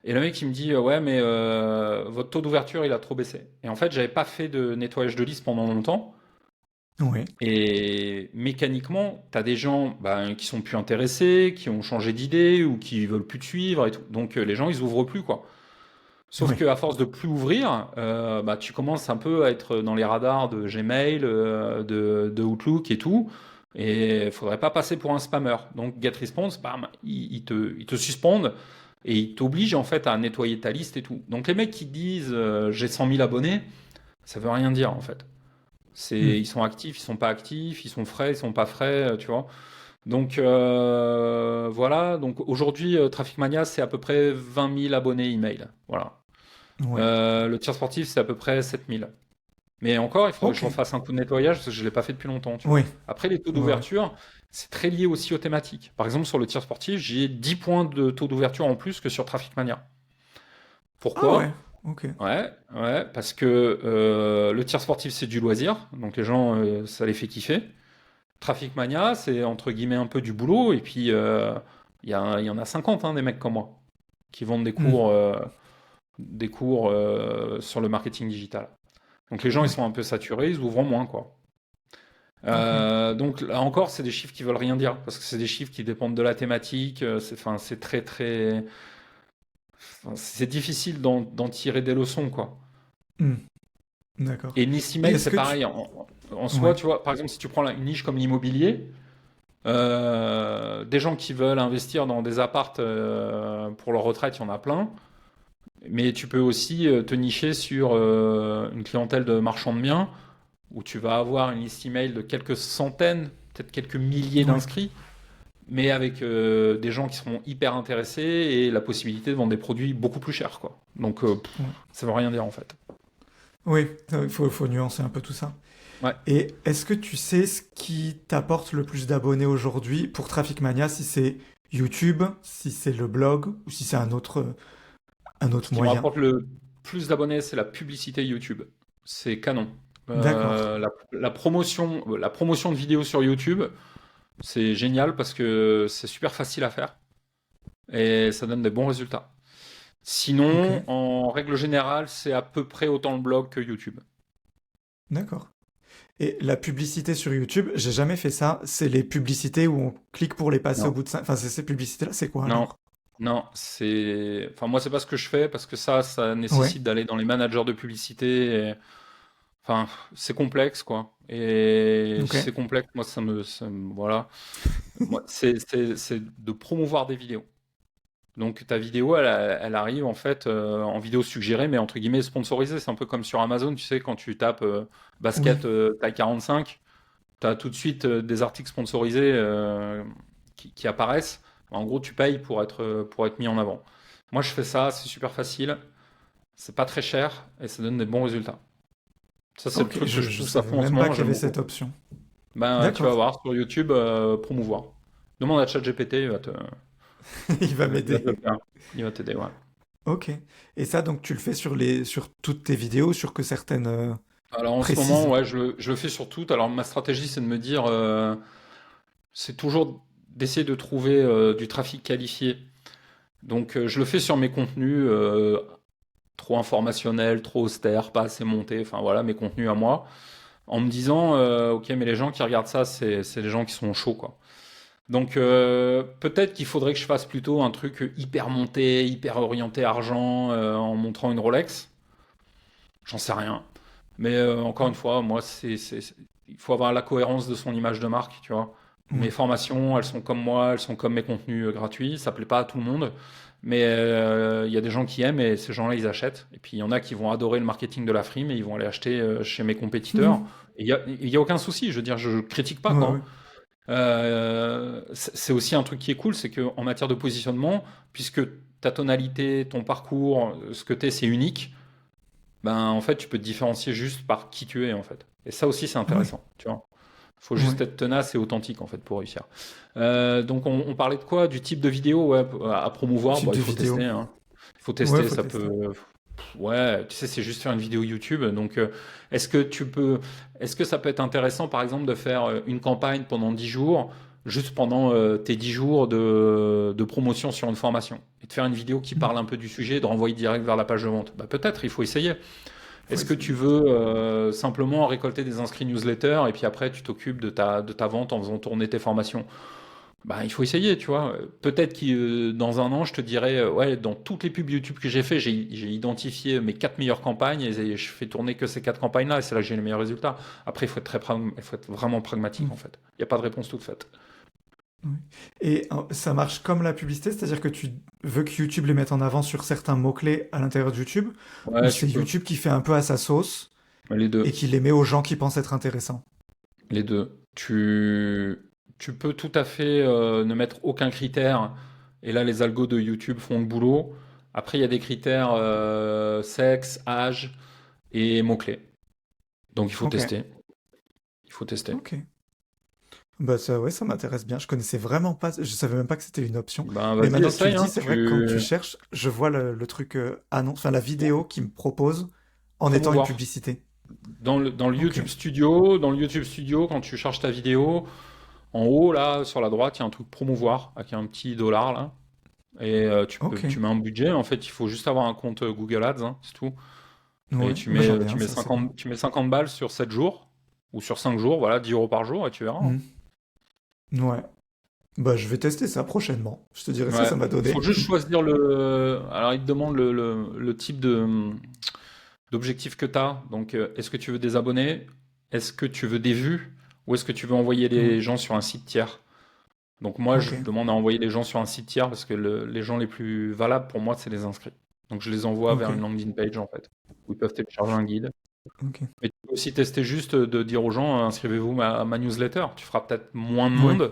Et le mec il me dit ouais mais votre taux d'ouverture il a trop baissé. Et en fait j'avais pas fait de nettoyage de liste pendant longtemps. oui, Et mécaniquement, tu as des gens qui sont plus intéressés, qui ont changé d'idée ou qui veulent plus te suivre et tout. Donc les gens ils ouvrent plus quoi. Sauf oui, qu'à force de plus ouvrir, tu commences un peu à être dans les radars de Gmail, de Outlook et tout. Et il faudrait pas passer pour un spammer. Donc GetResponse, bam, ils te suspendent et ils t'obligent en fait à nettoyer ta liste et tout. Donc les mecs qui disent j'ai 100 000 abonnés, ça veut rien dire en fait. hmm, Ils sont actifs, ils sont pas actifs, ils sont frais, ils sont pas frais, tu vois. Donc voilà. Donc aujourd'hui, Traffic Mania, c'est à peu près 20 000 abonnés email. Voilà. oui. Le tir sportif, c'est à peu près 7 000. Mais encore, il faudrait que Ok. je refasse un coup de nettoyage parce que je ne l'ai pas fait depuis longtemps, tu vois. Oui, Après, les taux ouais, ouais. d'ouverture, c'est très lié aussi aux thématiques. Par exemple, sur le tir sportif, j'ai 10 points de taux d'ouverture en plus que sur Traffic Mania. Ah ouais, Pourquoi? ok. Ouais, ouais, parce que le tir sportif, c'est du loisir, donc les gens, ça les fait kiffer. Traffic Mania, c'est entre guillemets un peu du boulot, et puis il y en a 50, hein, des mecs comme moi, qui vendent Hmm, des cours sur le marketing digital. Donc les gens, ils ouais, sont un peu saturés, ils ouvrent moins, quoi. ok. Donc là encore, c'est des chiffres qui veulent rien dire, parce que c'est des chiffres qui dépendent de la thématique, enfin, c'est très, très... enfin, c'est difficile d'en tirer des leçons, quoi. Hmm, d'accord. Et Nice Et Email, est-ce c'est que tu... pareil. En soi, Ouais, tu vois, par exemple, si tu prends une niche comme l'immobilier, des gens qui veulent investir dans des appartes pour leur retraite, il y en a plein. Mais tu peux aussi te nicher sur une clientèle de marchands de biens où tu vas avoir une liste email de quelques centaines, peut-être quelques milliers ouais, d'inscrits, mais avec des gens qui seront hyper intéressés et la possibilité de vendre des produits beaucoup plus chers, quoi. Donc ouais. ça veut rien dire en fait. Oui, faut nuancer un peu tout ça. Ouais. Et est-ce que tu sais ce qui t'apporte le plus d'abonnés aujourd'hui pour Traffic Mania, si c'est YouTube, si c'est le blog ou si c'est un Ce autre qui me moyen? rapporte le plus d'abonnés, c'est la publicité YouTube. C'est canon. D'accord. La promotion de vidéos sur YouTube, c'est génial parce que c'est super facile à faire et ça donne des bons résultats. Ok. Sinon, en règle générale, c'est à peu près autant le blog que YouTube. D'accord. Et la publicité sur YouTube, j'ai jamais fait ça. C'est les publicités où on clique pour les passer au Non, bout de 5... Enfin, c'est ces publicités-là, c'est quoi non, alors? non. Enfin, moi, c'est pas ce que je fais parce que ça Ouais. nécessite d'aller dans les managers de publicité. Enfin, c'est complexe, quoi. Et Ok. c'est complexe, moi, voilà. Moi, c'est de promouvoir des vidéos. Donc ta vidéo, elle arrive en fait en vidéo suggérée, mais entre guillemets sponsorisée. C'est un peu comme sur Amazon, tu sais, quand tu tapes Oui. basket taille 45, tu as tout de suite des articles sponsorisés qui apparaissent. En gros, tu payes pour être mis en avant. Moi, je fais ça, c'est super facile, c'est pas très cher et ça donne des bons résultats. Ça, c'est le Ok, truc que je je pousse à savais fond en ce même pas moment, qu'il y j'aime avait beaucoup. cette option. Ben, tu vas D'accord, voir sur YouTube, promouvoir. Demande à ChatGPT, il va il va te le m'aider. faire. Il va t'aider, ouais. Ok. Et ça, donc tu le fais sur toutes tes vidéos, sur que certaines Alors en ce moment, précises. ouais, je le fais sur tout. Alors ma stratégie, c'est de me dire, c'est toujours d'essayer de trouver du trafic qualifié. Donc je le fais sur mes contenus trop informationnels, trop austères, pas assez montés, enfin voilà, mes contenus à moi, en me disant, ok, mais les gens qui regardent ça, c'est les gens qui sont chauds, quoi. Donc peut-être qu'il faudrait que je fasse plutôt un truc hyper monté, hyper orienté argent, en montrant une Rolex. J'en sais rien. Mais encore une fois, moi, il faut avoir la cohérence de son image de marque, tu vois. Mes Oui. formations, elles sont comme moi, elles sont comme mes contenus gratuits. Ça plaît pas à tout le monde, mais il y a des gens qui aiment et ces gens-là, ils achètent. Et puis il y en a qui vont adorer le marketing de la frime et ils vont aller acheter chez mes compétiteurs. Et il y a aucun souci. Je veux dire, je critique pas Ouais, quoi. ouais. C'est aussi un truc qui est cool, c'est qu'en matière de positionnement, puisque ta tonalité, ton parcours, ce que t'es, c'est unique. Ben, en fait, tu peux te différencier juste par qui tu es, en fait. Et ça aussi, c'est Oui. intéressant, tu vois. Faut Oui. juste être tenace et authentique, en fait, pour réussir. Donc, on parlait de quoi? Du type de vidéo, ouais, à promouvoir. Type Bon, il de faut vidéo. tester, hein. Il faut Ouais, tester, faut ça tester. peut... Ouais, tu sais, c'est juste faire une vidéo YouTube. Donc, est-ce que tu peux... Est-ce que ça peut être intéressant, par exemple, de faire une campagne pendant 10 jours, juste pendant tes 10 jours de promotion sur une formation, et de faire une vidéo qui parle un peu du sujet, et de renvoyer direct vers la page de vente? Bah, peut-être, il faut essayer. Faut Est-ce que essayer. tu veux simplement récolter des inscrits newsletter et puis après tu t'occupes de ta vente en faisant tourner tes formations? Bah, il faut essayer, tu vois. Peut-être que dans un an, je te dirais, ouais, dans toutes les pubs YouTube que j'ai fait, j'ai identifié mes 4 meilleures campagnes et je fais tourner que ces 4 campagnes-là et c'est là que j'ai les meilleurs résultats. Après, il faut être vraiment pragmatique en Mm. fait. Il n'y a pas de réponse toute faite. Oui. Et ça marche comme la publicité, c'est-à-dire que tu veux que YouTube les mette en avant sur certains mots-clés à l'intérieur de YouTube, ou Ouais, tu c'est peux. YouTube qui fait un peu à sa sauce Les et deux. qui les met aux gens qui pensent être intéressants. Les deux. Tu peux tout à fait ne mettre aucun critère, et là les algos de YouTube font le boulot. Après, il y a des critères sexe, âge et mots-clés. Donc il faut Ok, tester. Il faut tester. ok. Bah ça, ouais, ça m'intéresse bien. Je connaissais vraiment pas, je savais même pas que c'était une option. Ben Mais vas-y, maintenant que tu le essaye, dis, hein. c'est vrai que quand tu cherches, je vois le truc annonce, enfin la vidéo qui me propose en étant une Promouvoir. publicité. Dans le Ok, YouTube Studio, quand tu charges ta vidéo, en haut là, sur la droite, il y a un truc promouvoir avec un petit dollar là. Et ok. tu mets un budget. En fait, il faut juste avoir un compte Google Ads, hein, c'est tout. Et Ouais, tu bah mets, j'en ai tu un, mets ça c'est bon. 50, tu mets 50 balles sur 7 jours, ou sur 5 jours, voilà, 10 euros par jour, et tu verras, hein. Hmm. Ouais. Bah je vais tester ça prochainement. Je te dirai ce que Ouais. ça m'a Il faut donné. juste choisir Alors, il te demande le type d'objectif que tu as. Donc, est-ce que tu veux des abonnés? Est-ce que tu veux des vues? Ou est-ce que tu veux envoyer Ouais. les gens sur un site tiers? Donc, moi, Ok, je demande à envoyer les gens sur un site tiers parce que les gens les plus valables pour moi, c'est les inscrits. Donc, je les envoie ok, vers une landing page, en fait, où ils peuvent télécharger un guide. ok. Mais tu peux aussi tester juste de dire aux gens, inscrivez-vous à ma newsletter. Tu feras peut-être moins de Ouais, monde,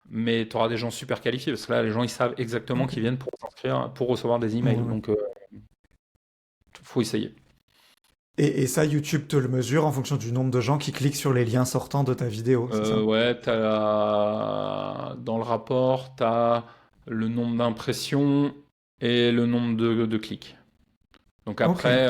mais tu auras des gens super qualifiés, parce que là, les gens, ils savent exactement ok. qu'ils viennent pour s'inscrire, pour recevoir des Ouais, emails. ouais. Donc, faut essayer. Et ça, YouTube te le mesure en fonction du nombre de gens qui cliquent sur les liens sortants de ta vidéo, c'est ça? Ouais, dans le rapport, tu as le nombre d'impressions et le nombre de clics. Donc Ok, après,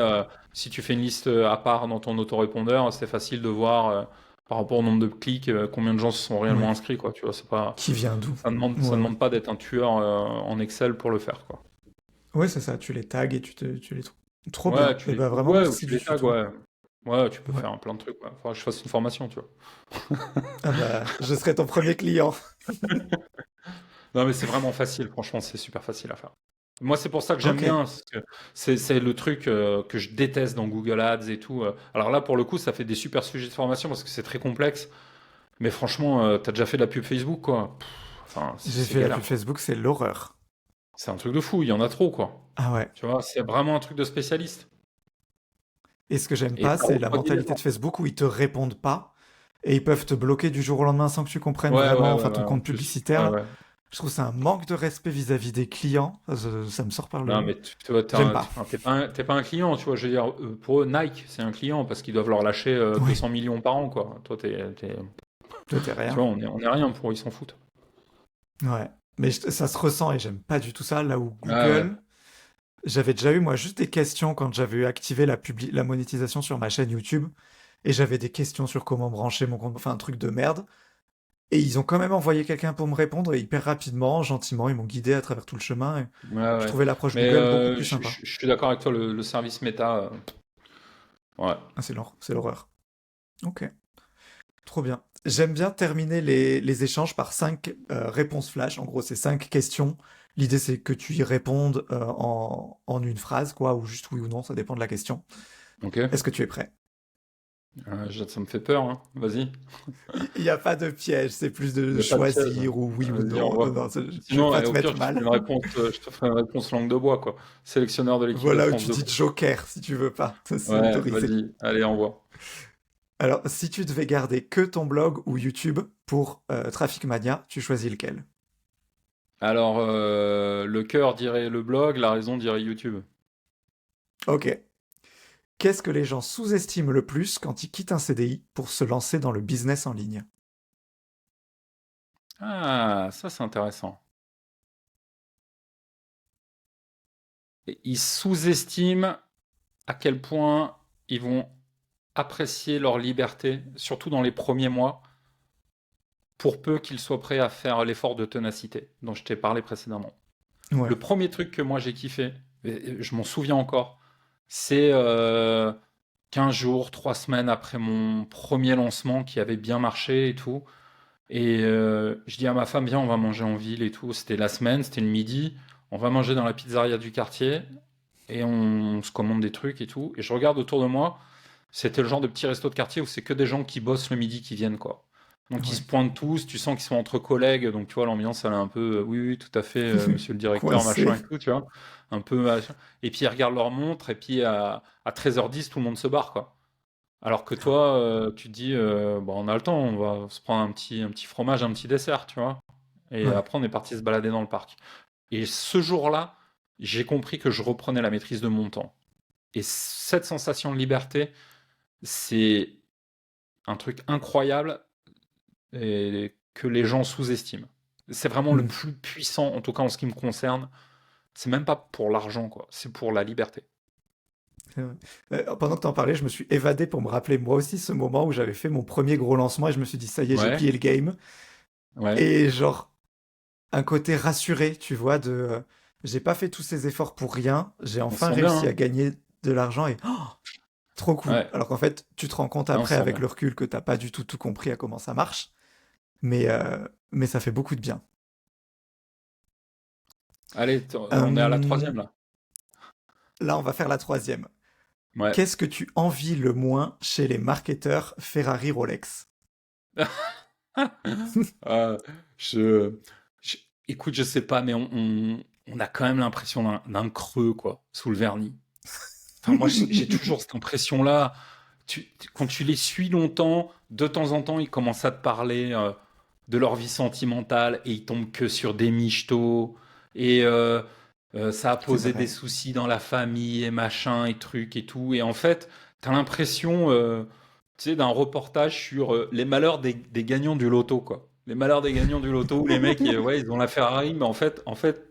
si tu fais une liste à part dans ton autorépondeur, c'est facile de voir par rapport au nombre de clics combien de gens se sont réellement ouais. inscrits, quoi. Tu vois, c'est pas, Qui vient d'où? ça Ouais, ouais. demande pas d'être un tueur en Excel pour le faire, quoi. Ouais, c'est ça, tu les tags et tu les trouves. Trop Ouais, bien. tu Et les, ben vraiment, ouais, ou merci tu du les tags, tuto. ouais. Ouais, tu peux Ouais. faire plein de trucs, ouais. Faudra que je fasse une formation, tu vois. Ah bah, je serai ton premier client. Non, mais c'est vraiment facile, franchement, c'est super facile à faire. Moi, c'est pour ça que j'aime Ok. bien, parce que c'est le truc que je déteste dans Google Ads et tout. Alors là, pour le coup, ça fait des super sujets de formation parce que c'est très complexe. Mais franchement, t'as déjà fait de la pub Facebook, quoi. Enfin, J'ai c'est fait la pub galère, quoi. Facebook, c'est l'horreur. C'est un truc de fou, il y en a trop, quoi. Ah ouais. Tu vois, c'est vraiment un truc de spécialiste. Et ce que j'aime Et pas, ça c'est la refroidit les mentalité de gens. Facebook où ils te répondent pas et ils peuvent te bloquer du jour au lendemain sans que tu comprennes Ouais, ouais, vraiment, ouais, enfin ouais, ton en compte plus. publicitaire Ouais, là. ouais. Je trouve que c'est un manque de respect vis-à-vis des clients. Ça me sort par Non, le. mais tu vois, J'aime pas. enfin, t'es pas un client, tu vois. Je veux dire, pour eux, Nike, c'est un client parce qu'ils doivent leur lâcher Oui, 200 millions par an, quoi. Toi, toi t'es tu rien. vois, on est rien pour eux, ils s'en foutent. Ouais. Mais ça se ressent et j'aime pas du tout ça. Là où Ah ouais. Google, j'avais déjà eu moi juste des questions quand j'avais activé la monétisation sur ma chaîne YouTube et j'avais des questions sur comment brancher mon compte, enfin un truc de merde. Et ils ont quand même envoyé quelqu'un pour me répondre et hyper rapidement, gentiment, ils m'ont guidé à travers tout le chemin et Ouais, je ouais. trouvais l'approche Mais Google beaucoup plus sympa. je suis d'accord avec toi, le service méta, ouais. Ah, c'est l'horreur. Ok, trop bien. J'aime bien terminer les échanges par 5 réponses flash. En gros, c'est 5 questions. L'idée, c'est que tu y répondes en une phrase, quoi, ou juste oui ou non, ça dépend de la question. Ok. Est-ce que tu es prêt? Ça me fait peur, hein. Vas-y. Il n'y a pas de piège, c'est plus Il de n'y a pas de piège, hein. choisir ou oui ou Vas-y, non. Non, envoie. non, je vais Sinon, pas te au pire, mettre mal. je te ferai une réponse langue de bois, quoi. Sélectionneur de l'équipe de Voilà où France tu de dis foot. Joker si tu veux pas. Ça, c'est Ouais, autorisé. vas-y, allez, envoie. Alors, si tu devais garder que ton blog ou YouTube pour Traffic Mania, tu choisis lequel? Alors, le cœur dirait le blog, la raison dirait YouTube. Ok. Qu'est-ce que les gens sous-estiment le plus quand ils quittent un CDI pour se lancer dans le business en ligne? Ah, ça c'est intéressant. Et ils sous-estiment à quel point ils vont apprécier leur liberté, surtout dans les premiers mois, pour peu qu'ils soient prêts à faire l'effort de ténacité dont je t'ai parlé précédemment. Ouais, Le premier truc que moi j'ai kiffé, et je m'en souviens encore, c'est 15 jours, 3 semaines après mon premier lancement qui avait bien marché et tout. Et je dis à ma femme, viens, on va manger en ville et tout. C'était la semaine, c'était le midi. On va manger dans la pizzeria du quartier et on se commande des trucs et tout. Et je regarde autour de moi, c'était le genre de petit resto de quartier où c'est que des gens qui bossent le midi qui viennent, quoi. Donc ils se ouais. pointent tous, tu sens qu'ils sont entre collègues, donc tu vois, l'ambiance elle est un peu, oui, oui, tout à fait, monsieur le directeur, machin et Coincé. tout, tu vois. Un peu, machin. Et puis ils regardent leur montre, et puis à 13h10, tout le monde se barre, quoi. Alors que toi, tu te dis, bon, on a le temps, on va se prendre un petit fromage, un petit dessert, tu vois. Et Ouais, après, on est parti se balader dans le parc. Et ce jour-là, j'ai compris que je reprenais la maîtrise de mon temps. Et cette sensation de liberté, c'est un truc incroyable et que les gens sous-estiment. C'est vraiment le hmm, plus puissant, en tout cas en ce qui me concerne. C'est même pas pour l'argent, quoi. C'est pour la liberté. c'est vrai. Pendant que t'en parlais, je me suis évadé pour me rappeler moi aussi ce moment où j'avais fait mon premier gros lancement et je me suis dit, ça y est, j'ai Ouais, plié le game. ouais. Et genre, un côté rassuré, tu vois, j'ai pas fait tous ces efforts pour rien, j'ai On se enfin sent bien, réussi à hein. gagner de l'argent et trop cool. Ouais, Alors qu'en fait, tu te rends compte on après se sent avec bien. le recul que t'as pas du tout compris à comment ça marche, mais ça fait beaucoup de bien. Allez, on est à la Euh, troisième, là. Là, on va faire la troisième. Ouais. Qu'est-ce que tu envies le moins chez les marketeurs Ferrari Rolex? Ah, je, écoute, je sais pas, mais on a quand même l'impression d'un creux, quoi, sous le vernis. Enfin, moi, j'ai toujours cette impression-là. Quand tu les suis longtemps, de temps en temps, ils commencent à te parler de leur vie sentimentale et ils tombent que sur des michtos. Et ça a C'est posé des vrai. soucis dans la famille et machin et trucs et tout. Et en fait, t'as l'impression, tu sais, d'un reportage sur les malheurs des gagnants du loto, quoi. Les malheurs des gagnants du loto où les mecs, ouais, ils ont la Ferrari, mais en fait,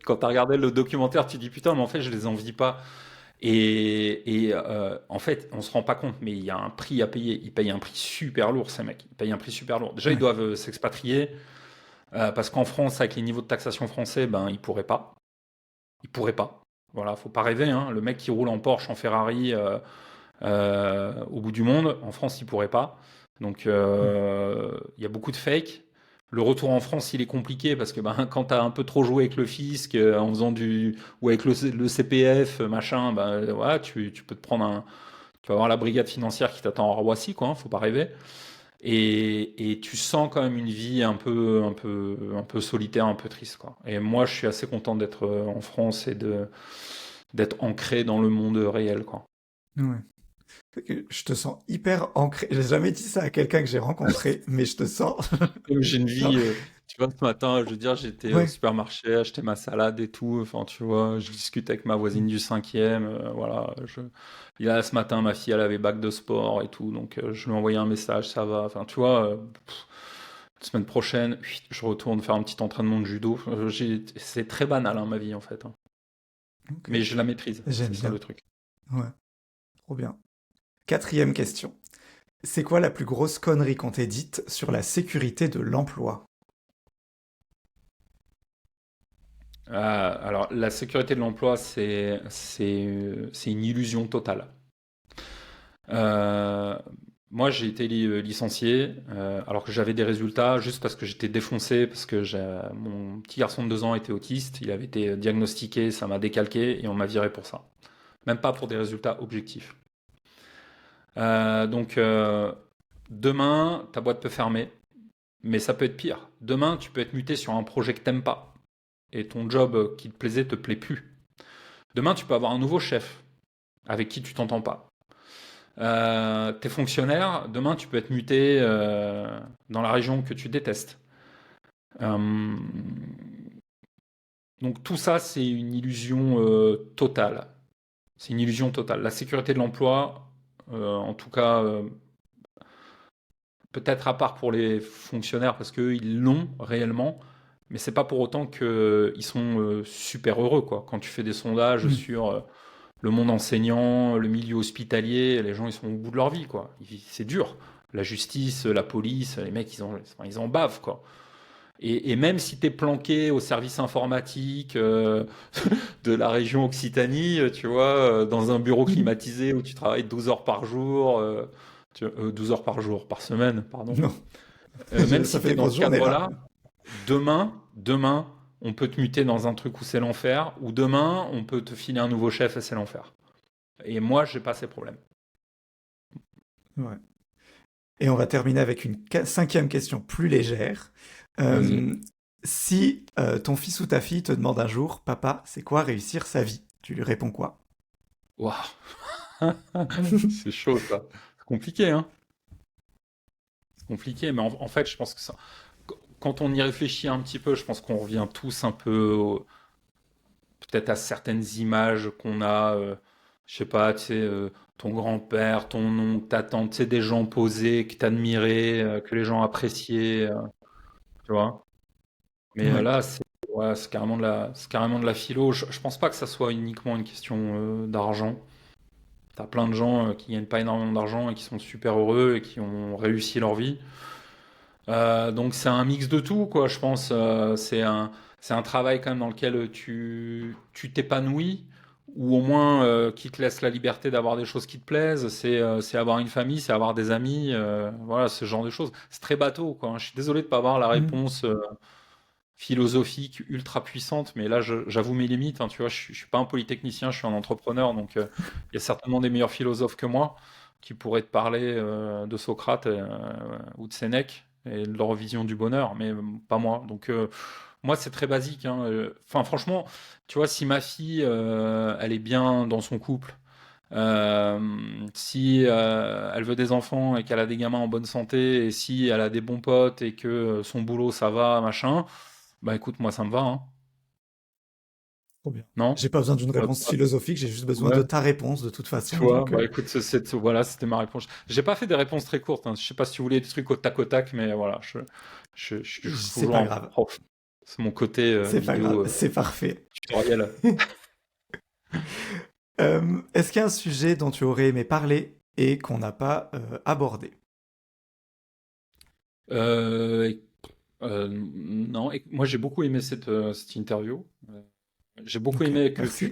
quand t'as regardé le documentaire, tu te dis putain, mais en fait, je les envie pas. Et en fait, on se rend pas compte, mais il y a un prix à payer. Ils payent un prix super lourd, ces mecs. Ils payent un prix super lourd. Déjà, ils Ouais, doivent s'expatrier parce qu'en France, avec les niveaux de taxation français, ben ils pourraient pas. Ils pourraient pas. Voilà, faut pas rêver. Hein. Le mec qui roule en Porsche, en Ferrari, au bout du monde, en France, il pourrait pas. Donc, ouais, il y a beaucoup de fake. Le retour en France, il est compliqué parce que ben, quand tu as un peu trop joué avec le fisc, en faisant ou avec le CPF, machin, ben, voilà, tu peux te prendre un. Tu vas avoir la brigade financière qui t'attend à Roissy, quoi, hein, faut pas rêver. Et tu sens quand même une vie un peu solitaire, un peu triste, quoi. Et moi, je suis assez content d'être en France et d'être ancré dans le monde réel, quoi. Ouais. Je te sens hyper ancré. J'ai jamais dit ça à quelqu'un que j'ai rencontré, mais je te sens. Comme j'ai une Genre, vie, tu vois, ce matin, je veux dire, j'étais au ouais. supermarché, acheter ma salade et tout. Enfin, tu vois, je discute avec ma voisine du cinquième. Voilà. Et là, ce matin, ma fille, elle avait bac de sport et tout. Donc, je lui ai envoyé un message, ça va. Enfin, tu vois, la semaine prochaine, je retourne faire un petit entraînement de judo. C'est très banal, hein, ma vie, en fait, hein. Ok. Mais je la maîtrise. J'aime C'est ça bien. le truc. Ouais. Trop bien. Quatrième question. C'est quoi la plus grosse connerie qu'on t'ait dite sur la sécurité de l'emploi? Alors, la sécurité de l'emploi, c'est une illusion totale. Euh, Moi, j'ai été licencié alors que j'avais des résultats juste parce que j'étais défoncé, parce que mon petit garçon de 2 ans était autiste, il avait été diagnostiqué, ça m'a décalqué et on m'a viré pour ça. Même pas pour des résultats objectifs. Donc, demain, ta boîte peut fermer, mais ça peut être pire. Demain, tu peux être muté sur un projet que t'aimes pas et ton job qui te plaisait te plaît plus. Demain, tu peux avoir un nouveau chef avec qui tu t'entends pas. T'es fonctionnaire, demain tu peux être muté dans la région que tu détestes. Euh, donc tout ça, c'est une illusion totale. C'est une illusion totale. La sécurité de l'emploi, en tout cas, peut-être à part pour les fonctionnaires, parce qu'eux, ils l'ont réellement, mais c'est pas pour autant qu'ils sont super heureux, quoi. Quand tu fais des sondages Hmm. sur le monde enseignant, le milieu hospitalier, les gens ils sont au bout de leur vie, quoi. C'est dur. La justice, la police, les mecs ils en bavent, quoi. Et même si tu es planqué au service informatique de la région Occitanie, tu vois, dans un bureau climatisé où tu travailles 12 heures par jour, 12 heures par jour, par semaine, pardon. Non, Même ça si fait tu es des dans grosses ce journées là. cadre-là, demain, on peut te muter dans un truc où c'est l'enfer, ou demain, on peut te filer un nouveau chef et c'est l'enfer. Et moi, j'ai pas ces problèmes. Ouais. Et on va terminer avec une cinquième question plus légère. Vas-y. Euh, si ton fils ou ta fille te demande un jour, papa, c'est quoi réussir sa vie? Tu lui réponds quoi? Waouh, c'est chaud ça. C'est compliqué, hein. C'est compliqué, mais en fait, je pense que ça, quand on y réfléchit un petit peu, je pense qu'on revient tous un peu peut-être à certaines images qu'on a, je sais pas, tu sais, ton grand-père, ton oncle, ta tante, tu sais, des gens posés, que t'admirais, que les gens appréciaient, tu vois. Mais Ouais. là, ouais, c'est carrément de la philo. Je pense pas que ça soit uniquement une question d'argent. T'as plein de gens qui gagnent pas énormément d'argent et qui sont super heureux et qui ont réussi leur vie. Donc c'est un mix de tout, quoi, je pense. C'est un travail quand même dans lequel tu t'épanouis, ou au moins qui te laisse la liberté d'avoir des choses qui te plaisent. C'est avoir une famille, c'est avoir des amis, voilà, ce genre de choses. C'est très bateau, quoi, hein. Je suis désolé de pas avoir la Mm. réponse philosophique ultra puissante, mais là, j'avoue mes limites, hein, tu vois, je suis pas un polytechnicien, je suis un entrepreneur, donc il y a certainement des meilleurs philosophes que moi qui pourraient te parler de Socrate ou de Sénèque et de leur vision du bonheur, mais pas moi. Donc moi, c'est très basique, hein. Enfin, franchement, tu vois, si ma fille, elle est bien dans son couple, euh, si elle veut des enfants et qu'elle a des gamins en bonne santé, et si elle a des bons potes et que son boulot ça va, machin, bah écoute, moi ça me va, hein. Trop bien. Non? J'ai pas besoin d'une Ouais, réponse philosophique, j'ai juste besoin de ouais, ta réponse de toute tu façon. vois, Donc, bah écoute, voilà, c'était ma réponse. J'ai pas fait des réponses très courtes, hein. Je sais pas si tu voulais des trucs au tac, mais voilà, je suis c'est toujours pas un grave. prof. C'est mon côté C'est pas grave. vidéo C'est parfait. tutoriel. Est-ce qu'il y a un sujet dont tu aurais aimé parler et qu'on n'a pas abordé? Euh, non, et moi j'ai beaucoup aimé cette interview. J'ai beaucoup Ok, aimé merci.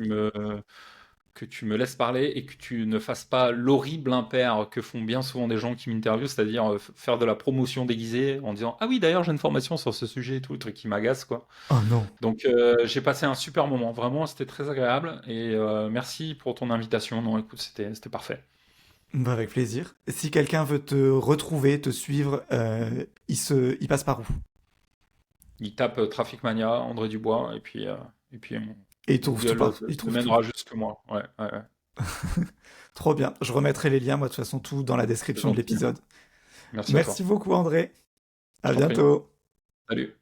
que tu me laisses parler et que tu ne fasses pas l'horrible impair que font bien souvent des gens qui m'interviewent, c'est-à-dire faire de la promotion déguisée en disant ah oui d'ailleurs j'ai une formation sur ce sujet et tout, le truc qui m'agace quoi. Oh non. Donc j'ai passé un super moment, vraiment c'était très agréable et merci pour ton invitation. Non écoute c'était parfait. Bah, avec plaisir. Si quelqu'un veut te retrouver, te suivre, il passe par où? Il tape Traffic Mania, André Dubois, et puis Et il trouve tout Google par, il le trouve tout. mènera jusque moi. Ouais, ouais, ouais. Trop bien. Je remettrai les liens, moi, de toute façon, tout dans la C'est description de gentil. l'épisode. Merci à Merci toi. beaucoup, André. Je À t'en prie. bientôt. Salut.